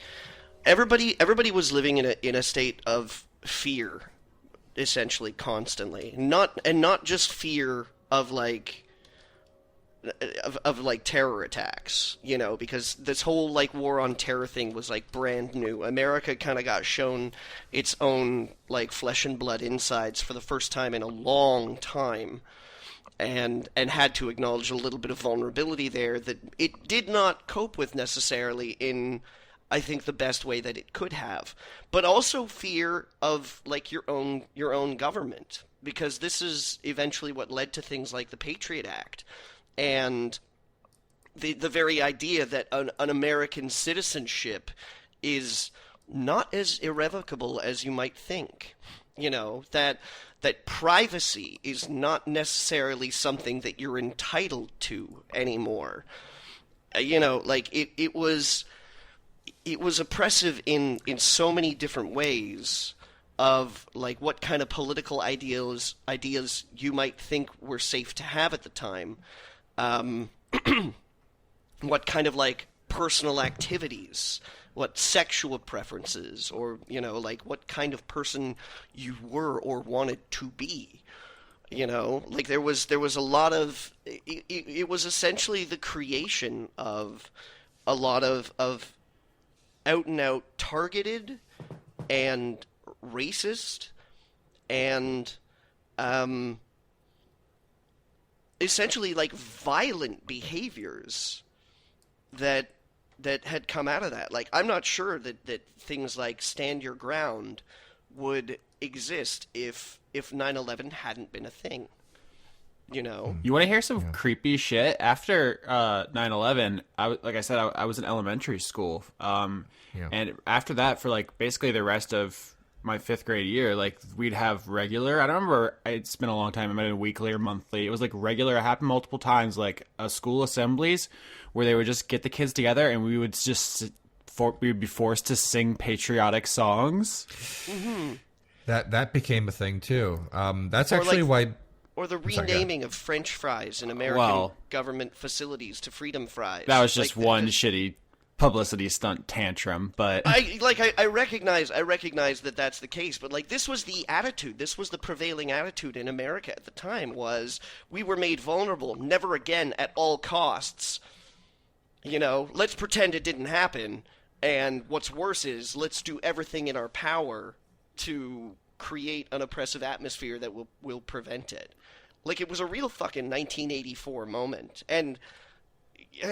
everybody was living in a state of fear, essentially constantly. Not just fear of like terror attacks, you know, because this whole like war on terror thing was like brand new. America kind of got shown its own like flesh and blood insides for the first time in a long time. And had to acknowledge a little bit of vulnerability there that it did not cope with necessarily in, I think, the best way that it could have. But also fear of like your own government, because this is eventually what led to things like the Patriot Act and the very idea that an American citizenship is not as irrevocable as you might think. You know, that privacy is not necessarily something that you're entitled to anymore. You know, like it was oppressive in so many different ways of like what kind of political ideas you might think were safe to have at the time. What kind of like personal activities, what sexual preferences, or, you know, like what kind of person you were or wanted to be. You know, like there was a lot of, it was essentially the creation of a lot of out and out targeted and racist and essentially like violent behaviors that had come out of that. Like, I'm not sure that things like Stand Your Ground would exist if 9/11 hadn't been a thing. You know? You want to hear some creepy shit? After 9/11, like I said, I was in elementary school. And after that, for like basically the rest of my 5th grade year, like we'd have regular, I don't remember, it's been a long time, I might have been weekly or monthly. It was like regular, it happened multiple times, like school assemblies where they would just get the kids together and we would just we would be forced to sing patriotic songs. Mm-hmm. That became a thing too. That's actually why. Or the renaming of French fries in American government facilities to freedom fries. That was just like one shitty publicity stunt tantrum, but I recognize that that's the case, but like this was the attitude, this was the prevailing attitude in America at the time, was we were made vulnerable, never again at all costs. You know, let's pretend it didn't happen, and what's worse is let's do everything in our power to create an oppressive atmosphere that will prevent it. Like, it was a real fucking 1984 moment. And,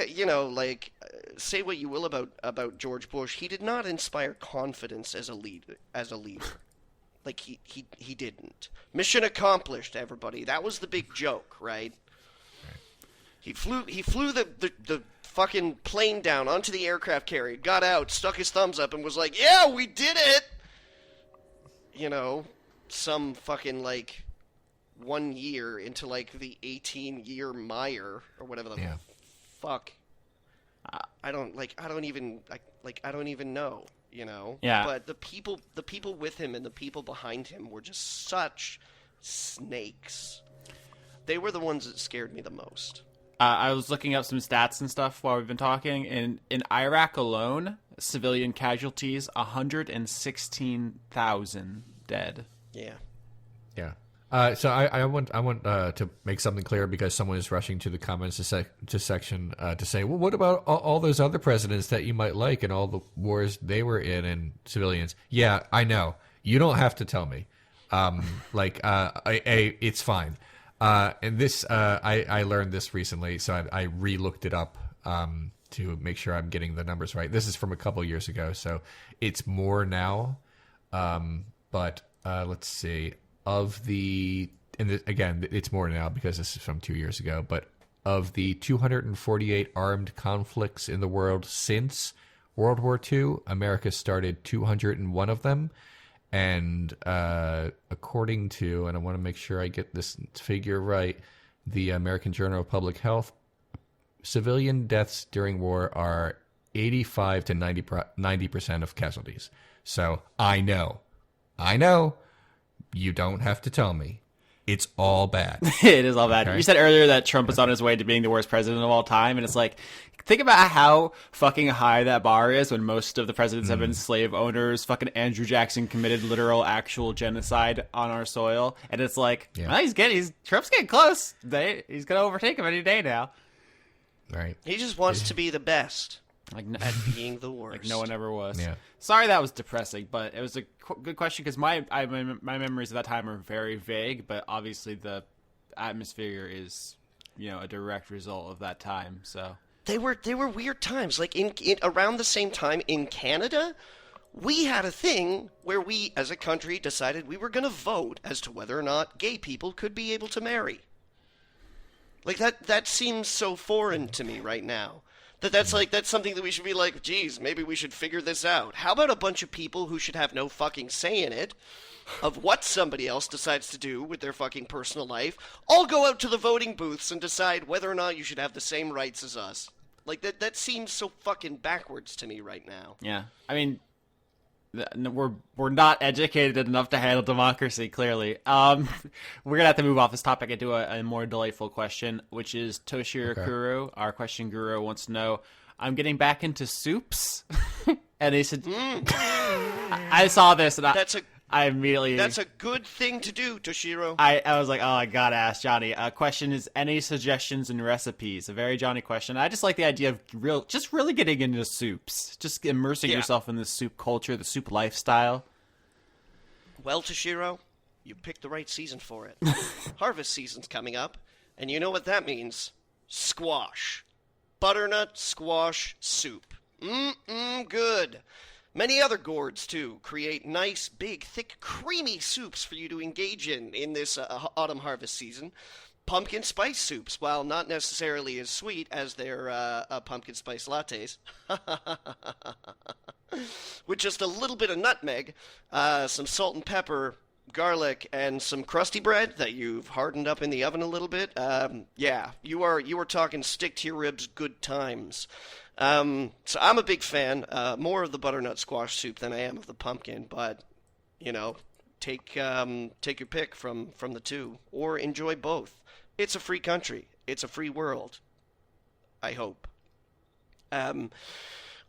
you know, like, say what you will about George Bush, he did not inspire confidence as a leader. Like, he didn't. Mission accomplished, everybody. That was the big joke, right? He flew the fucking plane down onto the aircraft carrier, got out, stuck his thumbs up, and was like, yeah, we did it! You know, some fucking, like, 1 year into, like, the 18-year mire, or whatever the fuck. I don't even know, you know? Yeah. But the people with him and the people behind him were just such snakes. They were the ones that scared me the most. I was looking up some stats and stuff while we've been talking, and in Iraq alone, civilian casualties, 116,000 dead. Yeah. Yeah. So I want to make something clear, because someone is rushing to the comments section to say, well, what about all those other presidents that you might like and all the wars they were in and civilians? Yeah, I know. You don't have to tell me. It's fine. And this, I learned this recently, so I re-looked it up to make sure I'm getting the numbers right. This is from a couple years ago, so it's more now. But let's see. Of the and again, it's more now because this is from 2 years ago, but of the 248 armed conflicts in the world since World War II, America started 201 of them. And according to, and I want to make sure I get this figure right, the American Journal of Public Health, civilian deaths during war are 85 to 90% of casualties. So I know, you don't have to tell me. It's all bad. It is all bad. Okay. You said earlier that Trump was on his way to being the worst president of all time, and it's like, think about how fucking high that bar is when most of the presidents have been slave owners. Fucking Andrew Jackson committed literal, actual genocide on our soil, and it's like, well, Trump's getting close. He's gonna overtake him any day now. Right. He just wants to be the best At being the worst. like no one ever was. Yeah. Sorry that was depressing, but it was a good question because my memories of that time are very vague, but obviously the atmosphere is, a direct result of that time. So They were weird times. Like in around the same time in Canada, we had a thing where we, as a country, decided we were going to vote as to whether or not gay people could be able to marry. Like that seems so foreign to me right now. That's something that we should be like, geez, maybe we should figure this out. How about a bunch of people who should have no fucking say in it, of what somebody else decides to do with their fucking personal life, all go out to the voting booths and decide whether or not you should have the same rights as us. Like, that seems so fucking backwards to me right now. yeah, I mean, we're not educated enough to handle democracy. Clearly, we're gonna have to move off this topic and do a more delightful question, which is Toshiro Kuro, our question guru, wants to know: I'm getting back into soups, and he said, I saw this and I immediately. That's a good thing to do, Toshiro. I was like, oh, I gotta ask Johnny. Question is, any suggestions and recipes? A very Johnny question. I just like the idea of really getting into soups, just immersing yourself in the soup culture, the soup lifestyle. Well, Toshiro, you picked the right season for it. Harvest season's coming up, and you know what that means? Squash. Butternut squash soup. Good. Many other gourds, too, create nice, big, thick, creamy soups for you to engage in this autumn harvest season. Pumpkin spice soups, while not necessarily as sweet as their pumpkin spice lattes, with just a little bit of nutmeg, some salt and pepper, garlic, and some crusty bread that you've hardened up in the oven a little bit. You are talking stick to your ribs good times. So I'm a big fan, more of the butternut squash soup than I am of the pumpkin, but, take your pick from the two, or enjoy both. It's a free country. It's a free world. I hope.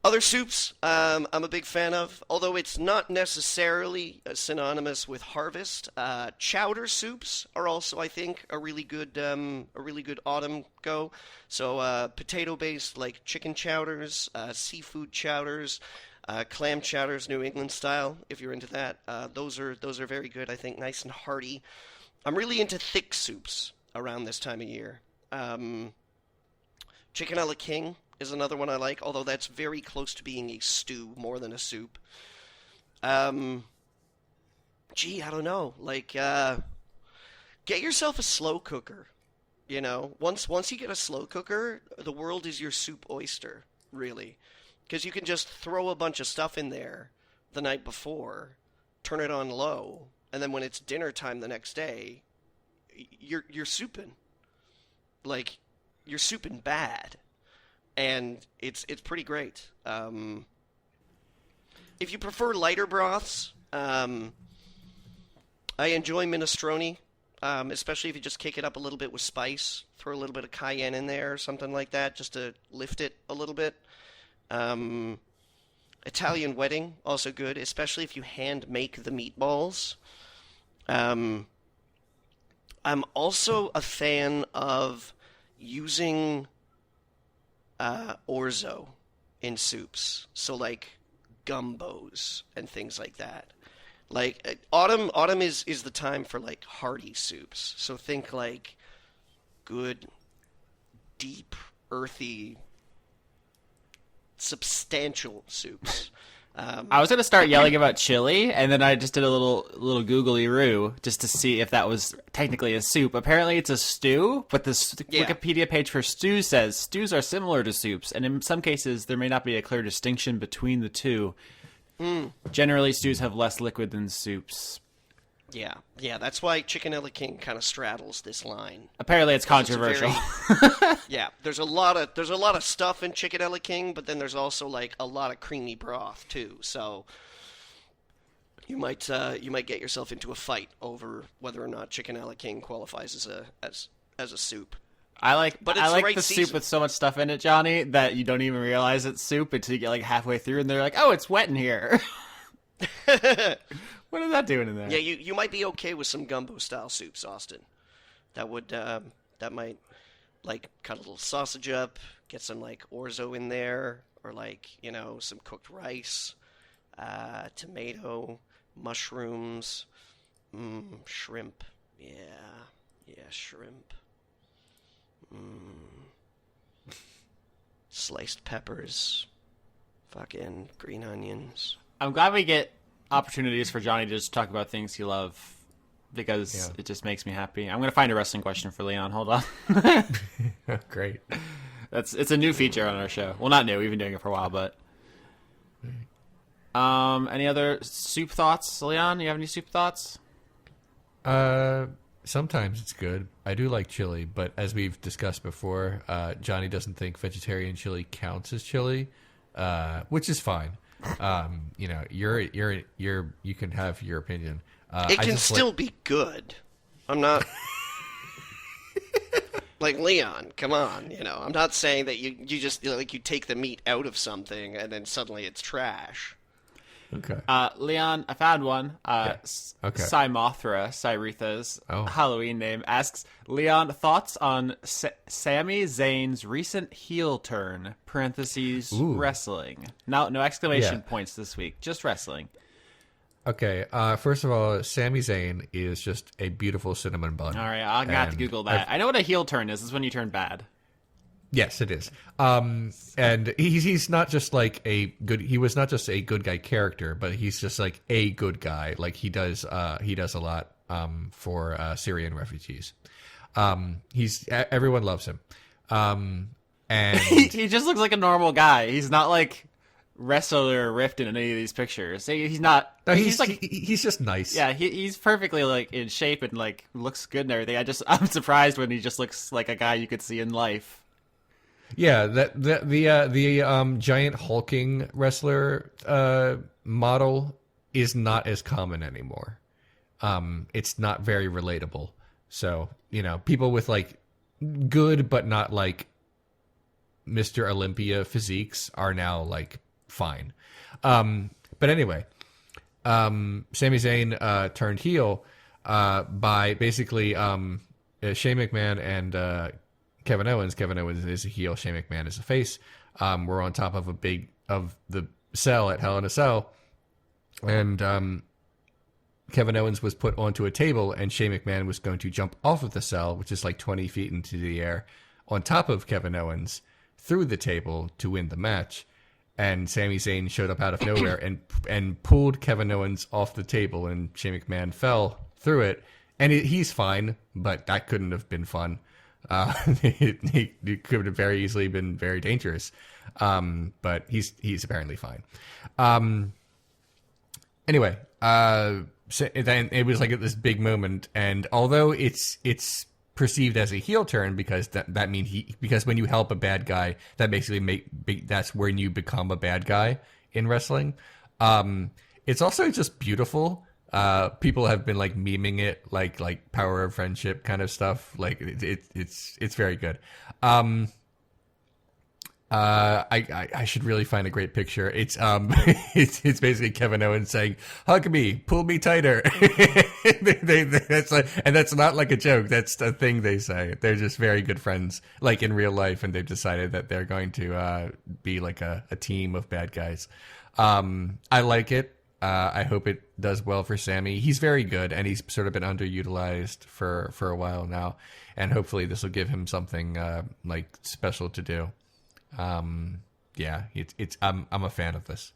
Other soups I'm a big fan of, although it's not necessarily synonymous with harvest. Chowder soups are also, I think, a really good autumn go. So potato-based, like chicken chowders, seafood chowders, clam chowders, New England style. If you're into that, those are very good. I think nice and hearty. I'm really into thick soups around this time of year. Chicken a la king is another one I like, although that's very close to being a stew more than a soup. I don't know. Like, get yourself a slow cooker. Once you get a slow cooker, the world is your soup oyster, really. Because you can just throw a bunch of stuff in there the night before, turn it on low, and then when it's dinner time the next day, you're souping. Like, you're souping bad. And it's pretty great. If you prefer lighter broths, I enjoy minestrone, especially if you just kick it up a little bit with spice. Throw a little bit of cayenne in there or something like that just to lift it a little bit. Italian wedding, also good, especially if you hand make the meatballs. I'm also a fan of using orzo in soups, so like gumbos and things like that. Like autumn is the time for like hearty soups. So think like good, deep, earthy, substantial soups. I was gonna start yelling about chili, and then I just did a little googly-roo just to see if that was technically a soup. Apparently, it's a stew, but the Wikipedia page for stews says stews are similar to soups, and in some cases there may not be a clear distinction between the two. Generally, stews have less liquid than soups. Yeah, that's why Chickenella King kind of straddles this line. Apparently, it's controversial. Yeah, there's a lot of stuff in Chickenella King, but then there's also like a lot of creamy broth too. So you might get yourself into a fight over whether or not Chickenella King qualifies as a soup. I like right the season. soup with so much stuff in it, Johnny, that you don't even realize it's soup until you get like halfway through, and they're like, "Oh, it's wet in here." What is that doing in there? Yeah, you might be okay with some gumbo style soups, Austin. That might like cut a little sausage up, get some like orzo in there, or like some cooked rice, tomato, mushrooms, shrimp. Yeah, shrimp. Sliced peppers, fucking green onions. I'm glad we get opportunities for Johnny to just talk about things he loves, because it just makes me happy. I'm going to find a wrestling question for Leon. Hold on. Great. It's a new feature on our show. Well, not new. We've been doing it for a while, but... any other soup thoughts, Leon? You have any soup thoughts? Sometimes it's good. I do like chili, but as we've discussed before, Johnny doesn't think vegetarian chili counts as chili, which is fine. You can have your opinion. It can still be good. I'm not like Leon. Come on, I'm not saying that you just you take the meat out of something and then suddenly it's trash. Okay. Leon, I found one. Okay. Cyretha's Halloween name, asks, Leon, thoughts on Sami Zayn's recent heel turn, parentheses, wrestling. No exclamation points this week, just wrestling. Okay, first of all, Sami Zayn is just a beautiful cinnamon bun. All right, I'm going to have to Google that. I know what a heel turn is. This is when you turn bad. Yes, it is. And he's not just like he was not just a good guy character, but he's just like a good guy. Like he does a lot for Syrian refugees. Everyone loves him. And he just looks like a normal guy. He's not like wrestler or ripped in any of these pictures. He's not. No, he's just nice. Yeah, he's perfectly like in shape and like looks good and everything. I'm surprised when he just looks like a guy you could see in life. Yeah, the giant hulking wrestler model is not as common anymore. It's not very relatable. So, people with like good but not like Mr. Olympia physiques are now like fine. But anyway, Sami Zayn turned heel by basically Shane McMahon and Kevin Owens. Kevin Owens is a heel. Shane McMahon is a face. We're on top of the cell at Hell in a Cell, and Kevin Owens was put onto a table, and Shane McMahon was going to jump off of the cell, which is like 20 feet into the air, on top of Kevin Owens through the table to win the match. And Sami Zayn showed up out of nowhere and pulled Kevin Owens off the table, and Shane McMahon fell through it. And he's fine, but that couldn't have been fun. It could have very easily been very dangerous, but he's apparently fine. Anyway, so then it was like this big moment, and although it's perceived as a heel turn because that means because when you help a bad guy, that basically that's when you become a bad guy in wrestling. It's also just beautiful. People have been like memeing it, like power of friendship kind of stuff. Like it's very good. I should really find a great picture. It's it's basically Kevin Owens saying, "Hug me, pull me tighter." That's not like a joke. That's a thing they say. They're just very good friends, like in real life, and they've decided that they're going to be like a team of bad guys. I like it. I hope it does well for Sammy. He's very good, and he's sort of been underutilized for a while now. And hopefully this will give him something like special to do. Yeah, I'm a fan of this.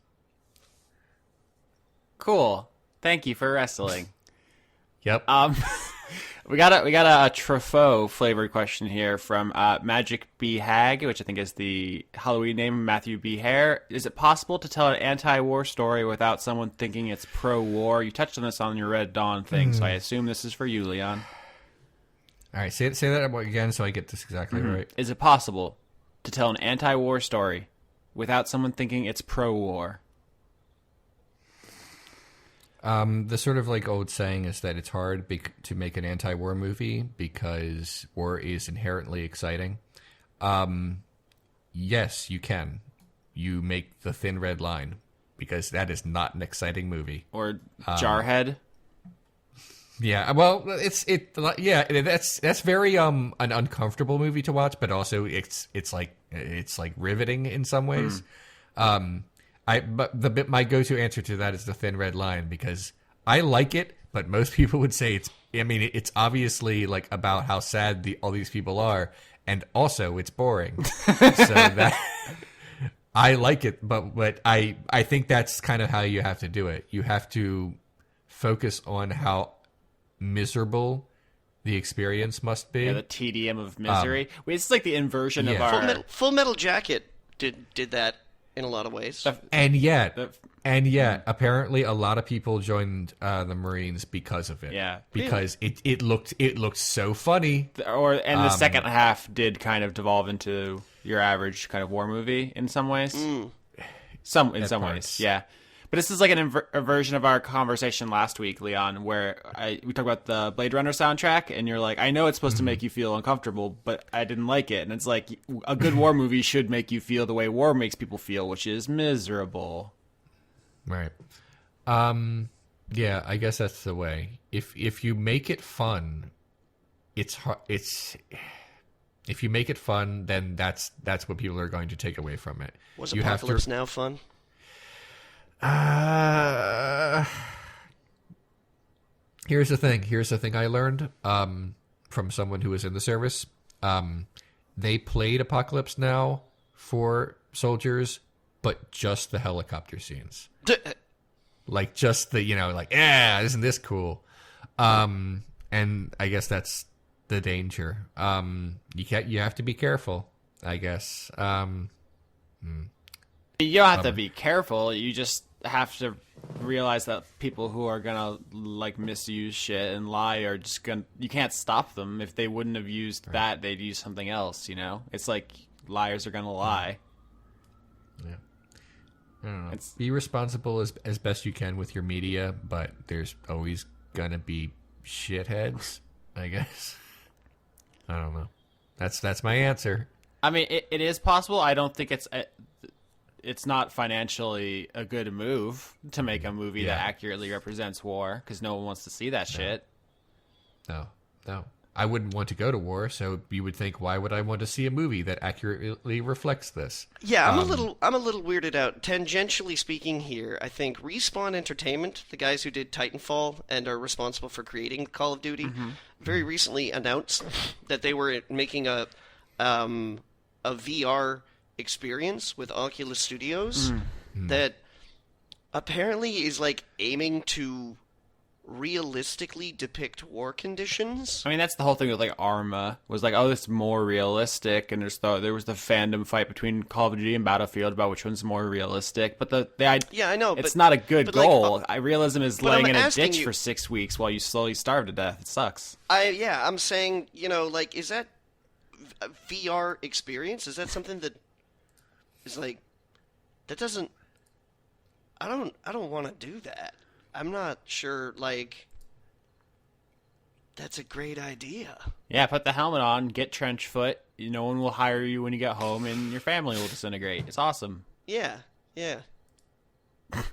Cool. Thank you for wrestling. Yep. We got a Truffaut flavored question here from Magic B Hag, which I think is the Halloween name, Matthew B Hare. Is it possible to tell an anti-war story without someone thinking it's pro-war? You touched on this on your Red Dawn thing, so I assume this is for you, Leon. All right, say that again so I get this exactly right. Is it possible to tell an anti-war story without someone thinking it's pro-war? The sort of like old saying is that it's hard to make an anti-war movie because war is inherently exciting. Yes, you can. You make The Thin Red Line because that is not an exciting movie. Or Jarhead? Yeah, well, that's very an uncomfortable movie to watch, but also it's like riveting in some ways. My go-to answer to that is The Thin Red Line because I like it, but most people would say it's obviously like about how sad all these people are, and also it's boring. So that I like it, but I think that's kind of how you have to do it. You have to focus on how miserable the experience must be. Yeah, the tedium of misery. It's like the inversion of our Full Metal Jacket did that in a lot of ways. And yet, apparently, a lot of people joined the Marines because of it. Yeah, because it looked so funny. And the second half did kind of devolve into your average kind of war movie in some ways. In some ways, yeah. But this is like a version of our conversation last week, Leon, where we talked about the Blade Runner soundtrack, and you're like, I know it's supposed to make you feel uncomfortable, but I didn't like it. And it's like, a good war movie should make you feel the way war makes people feel, which is miserable. Right. Yeah, I guess that's the way. If you make it fun, if you make it fun, then that's what people are going to take away from it. Was Apocalypse Now fun? Here's the thing I learned from someone who was in the service. They played Apocalypse Now for soldiers, but just the helicopter scenes. Like just the, isn't this cool? And I guess that's the danger. You have to be careful, I guess. You don't have to be careful. You just have to realize that people who are gonna like misuse shit and lie are just gonna. You can't stop them. If they wouldn't have used that, they'd use something else. It's like liars are gonna lie. Yeah. I don't know. Be responsible as best you can with your media, but there's always gonna be shitheads, I guess. I don't know. That's my answer. I mean, it is possible. I don't think it's not financially a good move to make a movie that accurately represents war, because no one wants to see that shit. No. I wouldn't want to go to war, so you would think, why would I want to see a movie that accurately reflects this? Yeah, I'm a little weirded out. Tangentially speaking here, I think Respawn Entertainment, the guys who did Titanfall and are responsible for creating Call of Duty, very recently announced that they were making a VR experience with Oculus Studios that apparently is like aiming to realistically depict war conditions. I mean, that's the whole thing with like Arma was like, oh, it's more realistic, and there was the fandom fight between Call of Duty and Battlefield about which one's more realistic. But the idea, I know, it's not a good goal. Like, realism is laying in a ditch for 6 weeks while you slowly starve to death. It sucks. I'm saying, like, is that a VR experience? Is that something that is like that doesn't? I don't want to do that. I'm not sure, like, that's a great idea. Yeah, put the helmet on, get trench foot. No one will hire you when you get home, and your family will disintegrate. It's awesome. Yeah. I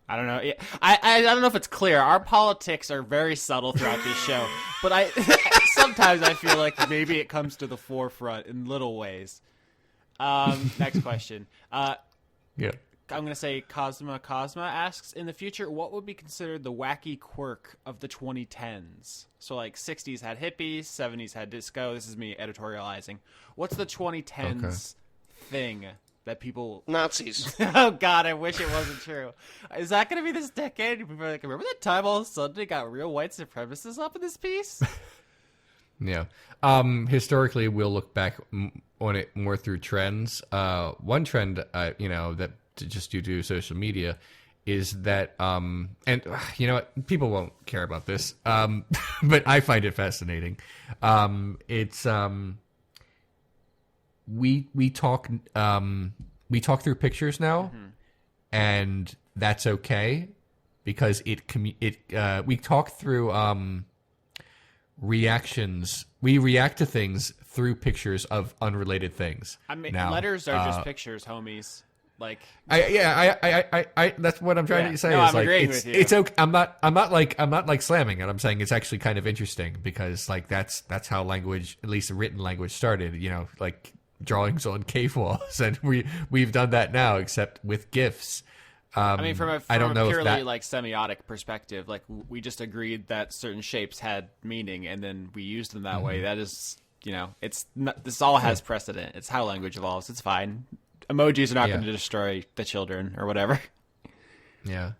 don't know. I don't know if it's clear. Our politics are very subtle throughout this show, but sometimes I feel like maybe it comes to the forefront in little ways. Next question. Yeah. I'm going to say Cosma asks, in the future, what would be considered the wacky quirk of the 2010s? So, like, 60s had hippies, 70s had disco. This is me editorializing. What's the 2010s thing that people... Nazis. Oh, God, I wish it wasn't true. Is that going to be this decade? People are like, remember that time all of a sudden they got real white supremacists up in this piece? Yeah. Historically, we'll look back on it more through trends. One trend, that just due to social media is that, and you know what, people won't care about this, but I find it fascinating. It's, we talk through pictures now, and that's okay because we talk through, reactions. We react to things through pictures of unrelated things. I mean, now, letters are just pictures, homies. Like, I that's what I'm trying to say. No, is I'm like agreeing with you. it's okay. I'm not like slamming it. I'm saying it's actually kind of interesting because like that's how language, at least written language, started. You know, like drawings on cave walls, and we've done that now, except with GIFs. I mean, from a I don't know purely if that... like semiotic perspective, like we just agreed that certain shapes had meaning, and then we used them that way. That is, it's not, this all has precedent. It's how language evolves. It's fine. Emojis are not going to destroy the children or whatever. Yeah.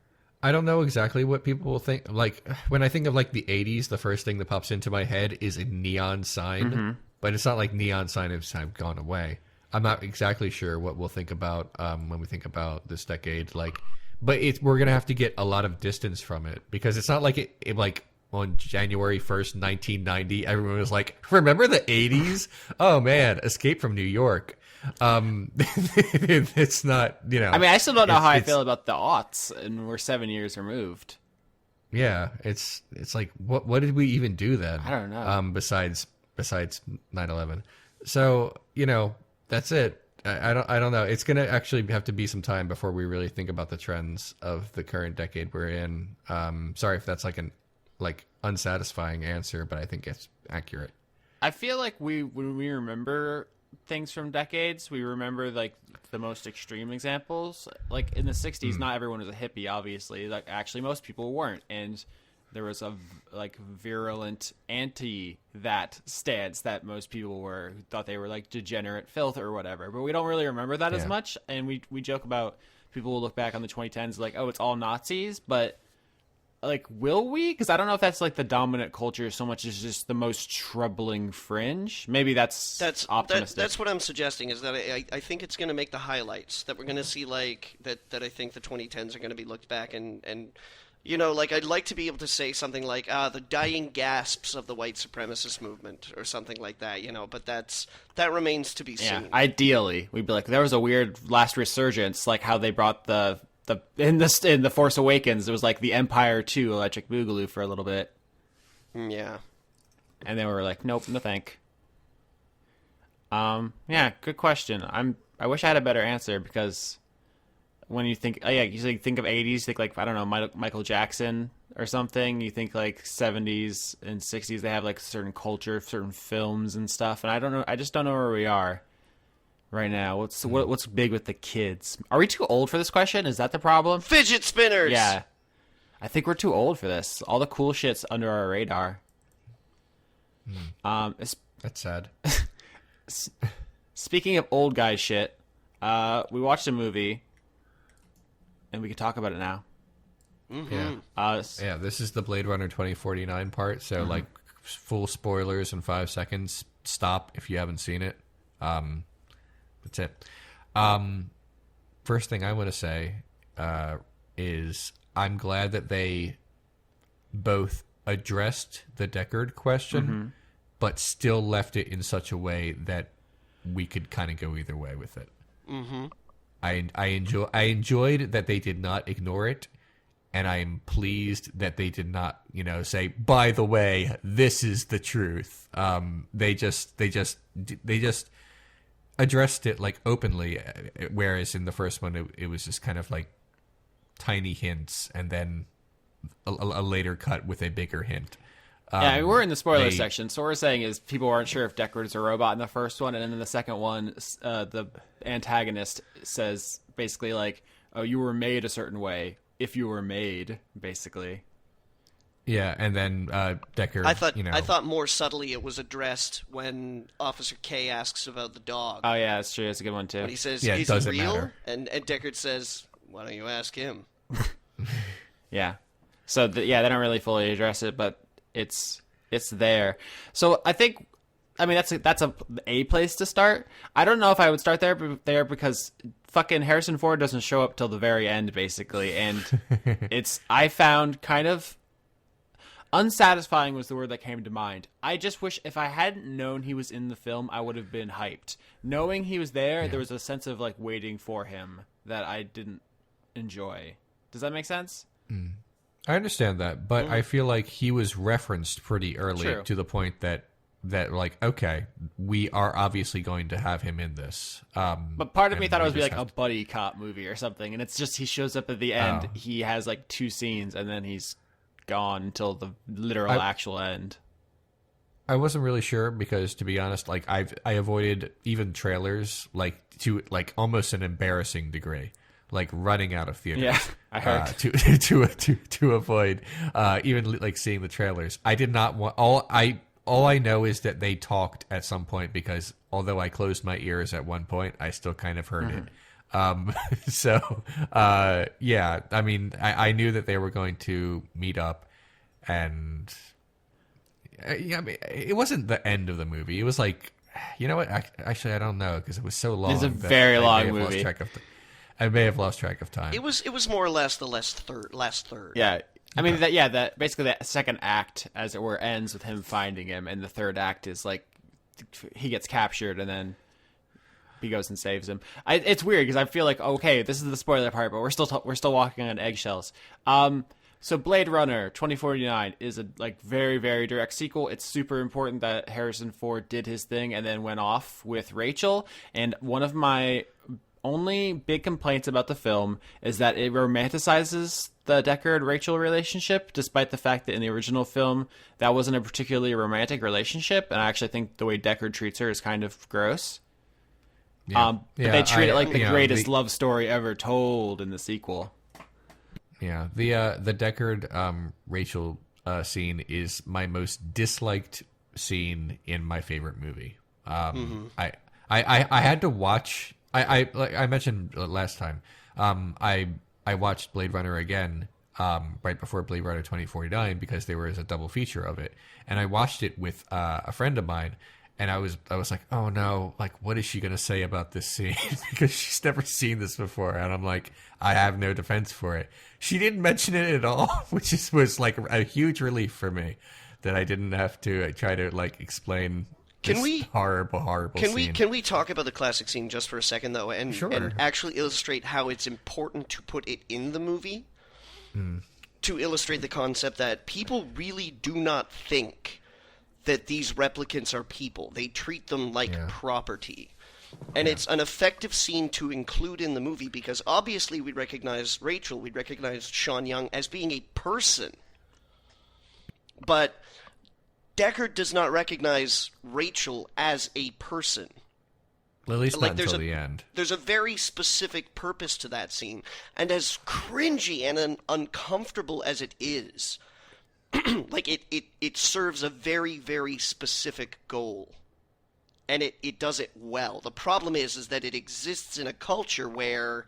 I don't know exactly what people will think. Like, when I think of, like, the 80s, the first thing that pops into my head is a neon sign. But it's not like neon signs have gone away. I'm not exactly sure what we'll think about when we think about this decade. Like, but we're going to have to get a lot of distance from it. Because it's not like it like, on January 1st, 1990, everyone was like, remember the 80s? Oh, man, Escape from New York. It's not, I mean, I still don't know how I feel about the aughts, and we're 7 years removed. Yeah, it's like what did we even do then? I don't know. Besides 9/11. So, that's it. I don't know. It's gonna actually have to be some time before we really think about the trends of the current decade we're in. Sorry if that's like an unsatisfying answer, but I think it's accurate. I feel like when we remember things from decades, we remember like the most extreme examples. Like in the 60s, not everyone was a hippie, obviously. Like actually most people weren't, and there was a virulent anti that stance that most people were, who thought they were like degenerate filth or whatever. But we don't really remember that as much, and we joke about, people will look back on the 2010s like, oh, it's all Nazis, but like, will we? Because I don't know if that's like the dominant culture so much as just the most troubling fringe. Maybe that's optimistic. That's what I'm suggesting, is that I think it's going to make the highlights, that we're going to see like that I think the 2010s are going to be looked back and like I'd like to be able to say something like the dying gasps of the white supremacist movement or something like that, but that remains to be seen. Yeah, ideally we'd be like, there was a weird last resurgence, like how they brought in the Force Awakens, it was like the Empire 2 Electric Boogaloo for a little bit. Yeah. And then we were like, nope, no thank. Yeah, good question. I wish I had a better answer, because when you think, you think of 80s, think like, I don't know, Michael Jackson or something. You think like 70s and 60s, they have like certain culture, certain films and stuff. And I don't know, I just don't know where we are right now. What's big with the kids? Are we too old for this question? Is that the problem? Fidget spinners! Yeah. I think we're too old for this. All the cool shit's under our radar. That's sad. Speaking of old guy shit, we watched a movie, and we can talk about it now. Yeah. This is the Blade Runner 2049 part, so like full spoilers in 5 seconds. Stop if you haven't seen it. That's it. First thing I want to say is I'm glad that they both addressed the Deckard question, but still left it in such a way that we could kind of go either way with it. I enjoyed that they did not ignore it, and I'm pleased that they did not, say, by the way, this is the truth. They just addressed it like openly, whereas in the first one it was just kind of like tiny hints and then a later cut with a bigger hint. We're in the spoiler section, so what we're saying is people aren't sure if Deckard is a robot in the first one, and then in the second one, the antagonist says basically like, oh, you were made a certain way if you were made, basically. Yeah, and then Deckard. I thought more subtly it was addressed when Officer K asks about the dog. Oh yeah, that's true. That's a good one too. When he says, Yeah, "Is does he it real?" matter? And Deckard says, "Why don't you ask him?" Yeah. So they don't really fully address it, but it's there. So I think, I mean, that's a place to start. I don't know if I would start there because fucking Harrison Ford doesn't show up till the very end, basically, and I found kind of unsatisfying was the word that came to mind. I just wish if I hadn't known he was in the film, I would have been hyped. Knowing he was there, there was a sense of like waiting for him that I didn't enjoy. Does that make sense? I understand that, but I feel like he was referenced pretty early True. to the point that like, okay, we are obviously going to have him in this. But part of me and thought it we would be just like a buddy cop movie or something, and it's just he shows up at the end, he has like 2 scenes, and then he's gone until the literal actual end. I wasn't really sure because, to be honest, like I avoided even trailers like to like almost an embarrassing degree, like running out of theaters. Yeah, I heard. To avoid even like seeing the trailers. I did not want all I know is that they talked at some point because although I closed my ears at one point, I still kind of heard it. Yeah, I mean, I knew that they were going to meet up, and yeah, I mean, it wasn't the end of the movie. It was like, you know what? Actually, I don't know because it was so long. It's a that very I may long have lost movie. I may have lost track of time. It was more or less the last third. Yeah. I mean, that basically that second act, as it were, ends with him finding him, and the third act is like he gets captured, and then he goes and saves him. It's weird because I feel like, okay, this is the spoiler part, but we're still walking on eggshells. So Blade Runner 2049 is a like very, very direct sequel. It's super important that Harrison Ford did his thing and then went off with Rachel. And one of my only big complaints about the film is that it romanticizes the Deckard-Rachel relationship, despite the fact that in the original film that wasn't a particularly romantic relationship. And I actually think the way Deckard treats her is kind of gross. But they treat it like the greatest love story ever told in the sequel. Yeah, the Deckard Rachel scene is my most disliked scene in my favorite movie. I had to watch. Like I mentioned last time. I watched Blade Runner again right before Blade Runner 2049 because there was a double feature of it, and I watched it with a friend of mine. And I was like, oh no, like what is she gonna say about this scene? Because she's never seen this before, and I'm like, I have no defense for it. She didn't mention it at all, which was like a huge relief for me that I didn't have to try to like explain. Horrible scene. Can we talk about the classic scene just for a second though, and actually illustrate how it's important to put it in the movie to illustrate the concept that people really do not think that these replicants are people. They treat them like property. And it's an effective scene to include in the movie because obviously we recognize Rachel, we recognize Sean Young as being a person. But Deckard does not recognize Rachel as a person. Well, at least not until the end. There's a very specific purpose to that scene. And as cringy and uncomfortable as it is, like it serves a very, very specific goal. And it does it well. The problem is that it exists in a culture where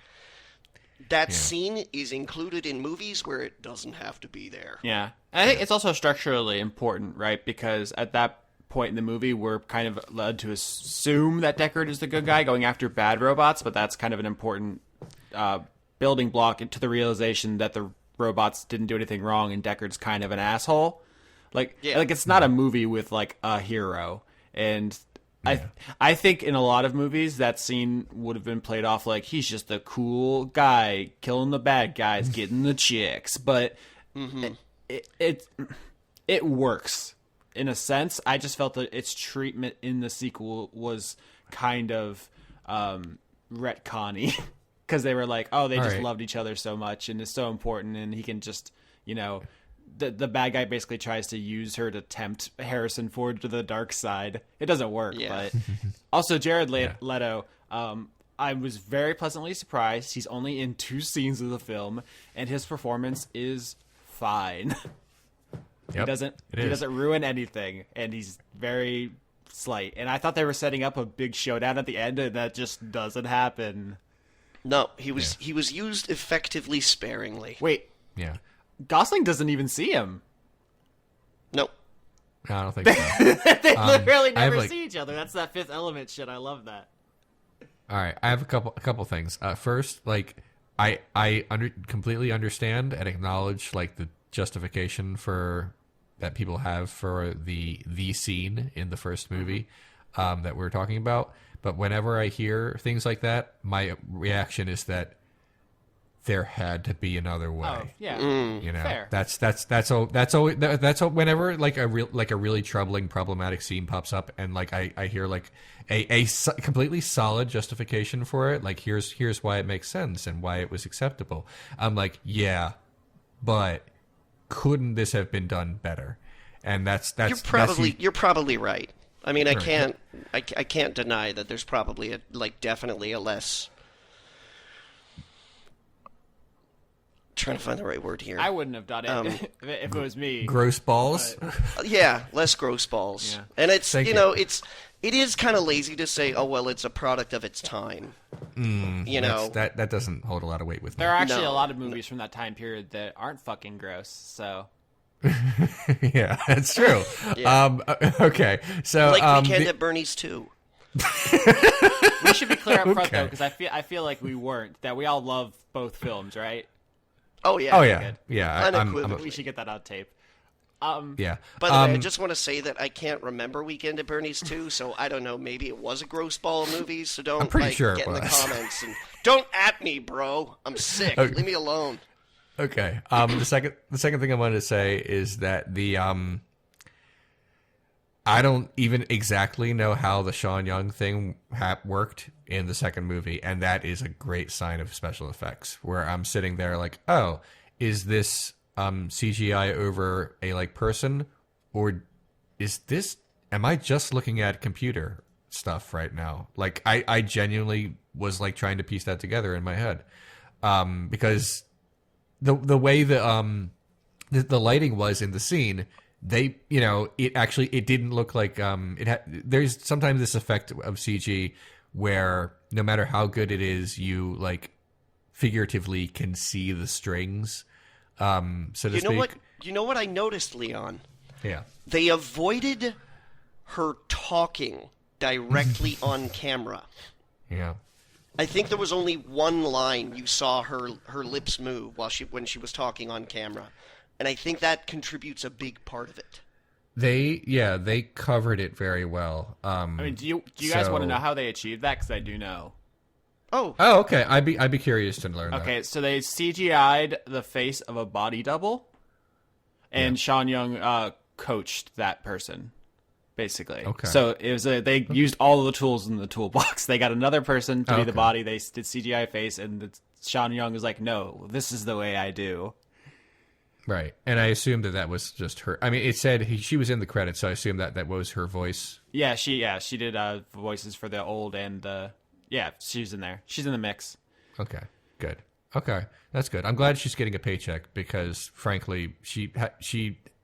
that scene is included in movies where it doesn't have to be there. Yeah. And I think it's also structurally important, right? Because at that point in the movie, we're kind of led to assume that Deckard is the good guy going after bad robots, but that's kind of an important building block into the realization that the robots didn't do anything wrong and Deckard's kind of an asshole. Like it's not a movie with like a hero. And I think in a lot of movies that scene would have been played off like he's just a cool guy killing the bad guys, getting the chicks. But it works in a sense. I just felt that its treatment in the sequel was kind of retconny. Because they were like, oh, they just loved each other so much and it's so important and he can just, you know, the bad guy basically tries to use her to tempt Harrison Ford to the dark side. It doesn't work, but also Jared Leto, I was very pleasantly surprised. He's only in 2 scenes of the film and his performance is fine. Yep, He doesn't ruin anything, and he's very slight. And I thought they were setting up a big showdown at the end, and that just doesn't happen. No, he was used effectively sparingly. Wait, Yeah. Gosling doesn't even see him. Nope. I don't think so. They literally I have, never see each other. That's that Fifth Element shit. I love that. All right, I have a couple things. First, like I completely understand and acknowledge like the justification for that people have for the scene in the first movie that we're talking about. But whenever I hear things like that, my reaction is that there had to be another way. Oh, yeah. You know, Fair. that's all. Whenever like a really troubling, problematic scene pops up, and like I hear like a completely solid justification for it, like here's why it makes sense and why it was acceptable. I'm like, yeah, but couldn't this have been done better? And that's you're probably right. I mean, I can't deny that there's probably definitely a less. Trying to find the right word here. I wouldn't have done it if it was me. gross balls. Yeah, less gross balls. Yeah. And it's it is kind of lazy to say, oh well, it's a product of its time. That doesn't hold a lot of weight with me. There are actually No. a lot of movies from that time period that aren't fucking gross. So Yeah, that's true. Yeah. Okay, so Like Weekend at Bernie's too. we should be clear up front Okay. though, because I feel like we weren't. That we all love both films, right? Oh yeah. oh yeah, good. yeah. Unequivocally. We should get that on tape. Yeah. By the way, I just want to say that I can't remember Weekend at Bernie's too, so I don't know. Maybe it was a gross ball movie, so don't pretty sure it get in the was. comments and don't at me, bro. I'm sick. Okay. Leave me alone. Okay. The second thing I wanted to say is that the I don't even exactly know how the Sean Young thing worked in the second movie, and that is a great sign of special effects. Where I'm sitting there like, oh, is this CGI over a like person, or is this? Am I just looking at computer stuff right now? Like, I genuinely was like trying to piece that together in my head, because the way the lighting was in the scene, it didn't look like there's sometimes this effect of CG where no matter how good it is, you like figuratively can see the strings, so to speak. You know what I noticed, Leon? Yeah. They avoided her talking directly on camera. Yeah. I think there was only one line you saw her lips move when she was talking on camera, and I think that contributes a big part of it. They covered it very well. I mean, do you guys want to know how they achieved that? Because I do know. Oh, okay. I'd be curious to learn. Okay, so they CGI'd the face of a body double, and Sean Young coached that person, basically. Okay. So it was they used all of the tools in the toolbox. They got another person to be the body. They did CGI face, and Sean Young was like, "No, this is the way I do." Right, and I assumed that was just her. I mean, it said she was in the credits, so I assumed that was her voice. Yeah, she did voices for the old and she's in there. She's in the mix. Okay, good. Okay, that's good. I'm glad she's getting a paycheck because, frankly, she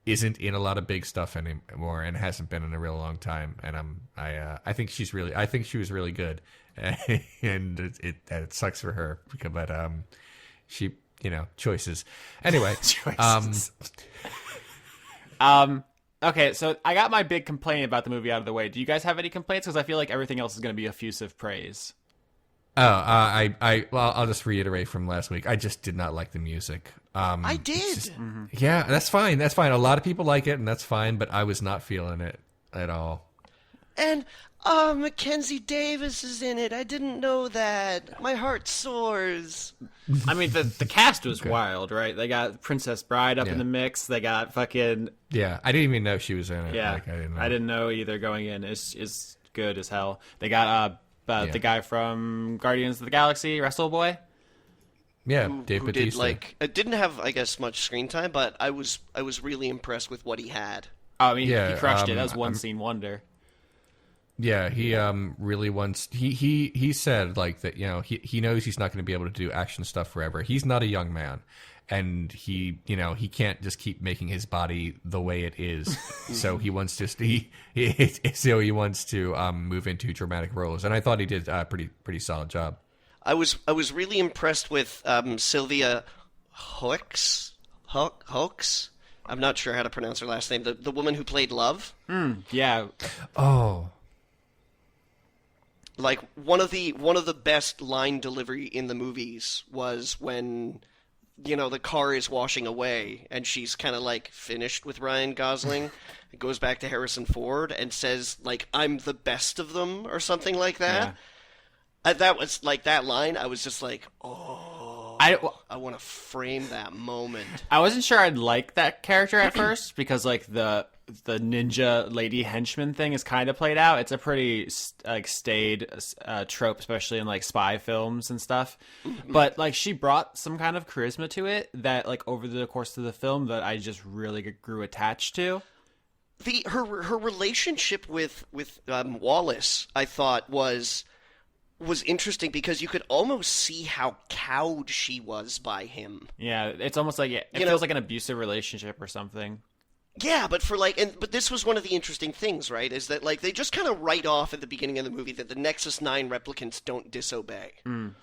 isn't in a lot of big stuff anymore and hasn't been in a real long time. And I think she was really good, and it sucks for her but she. Choices. Anyway. Choices. Okay, so I got my big complaint about the movie out of the way. Do you guys have any complaints? Because I feel like everything else is going to be effusive praise. I'll just reiterate from last week. I just did not like the music. I did. Yeah, that's fine. That's fine. A lot of people like it, and that's fine. But I was not feeling it at all. And Mackenzie Davis is in it. I didn't know that. My heart soars. I mean, the cast was wild, right? They got Princess Bride up in the mix. They got fucking... Yeah, I didn't even know she was in it. Yeah, like, I didn't know either going in. It's good as hell. They got the guy from Guardians of the Galaxy, Wrestle Boy. Yeah, who did didn't have, I guess, much screen time, but I was really impressed with what he had. I mean, he crushed it. That was one scene wonder. Yeah, he really wants. He said like that. He knows he's not going to be able to do action stuff forever. He's not a young man, and he can't just keep making his body the way it is. So he wants to move into dramatic roles, and I thought he did a pretty solid job. I was really impressed with Sylvia Hoeks. I'm not sure how to pronounce her last name. The woman who played Love. Yeah. Oh. Like one of the best line delivery in the movies was when the car is washing away and she's kind of like finished with Ryan Gosling. It goes back to Harrison Ford and says like, "I'm the best of them" or something like that. Yeah. That was like that line. I was just like, oh, I want to frame that moment. I wasn't sure I'd like that character at first because like the ninja lady henchman thing is kind of played out. It's a pretty like staid trope, especially in like spy films and stuff. But like she brought some kind of charisma to it that like over the course of the film that I just really grew attached to. Her relationship with Wallace, I thought was interesting because you could almost see how cowed she was by him. Yeah, it's almost like it feels like an abusive relationship or something. Yeah, but but this was one of the interesting things, right? Is that like they just kind of write off at the beginning of the movie that the Nexus 9 replicants don't disobey.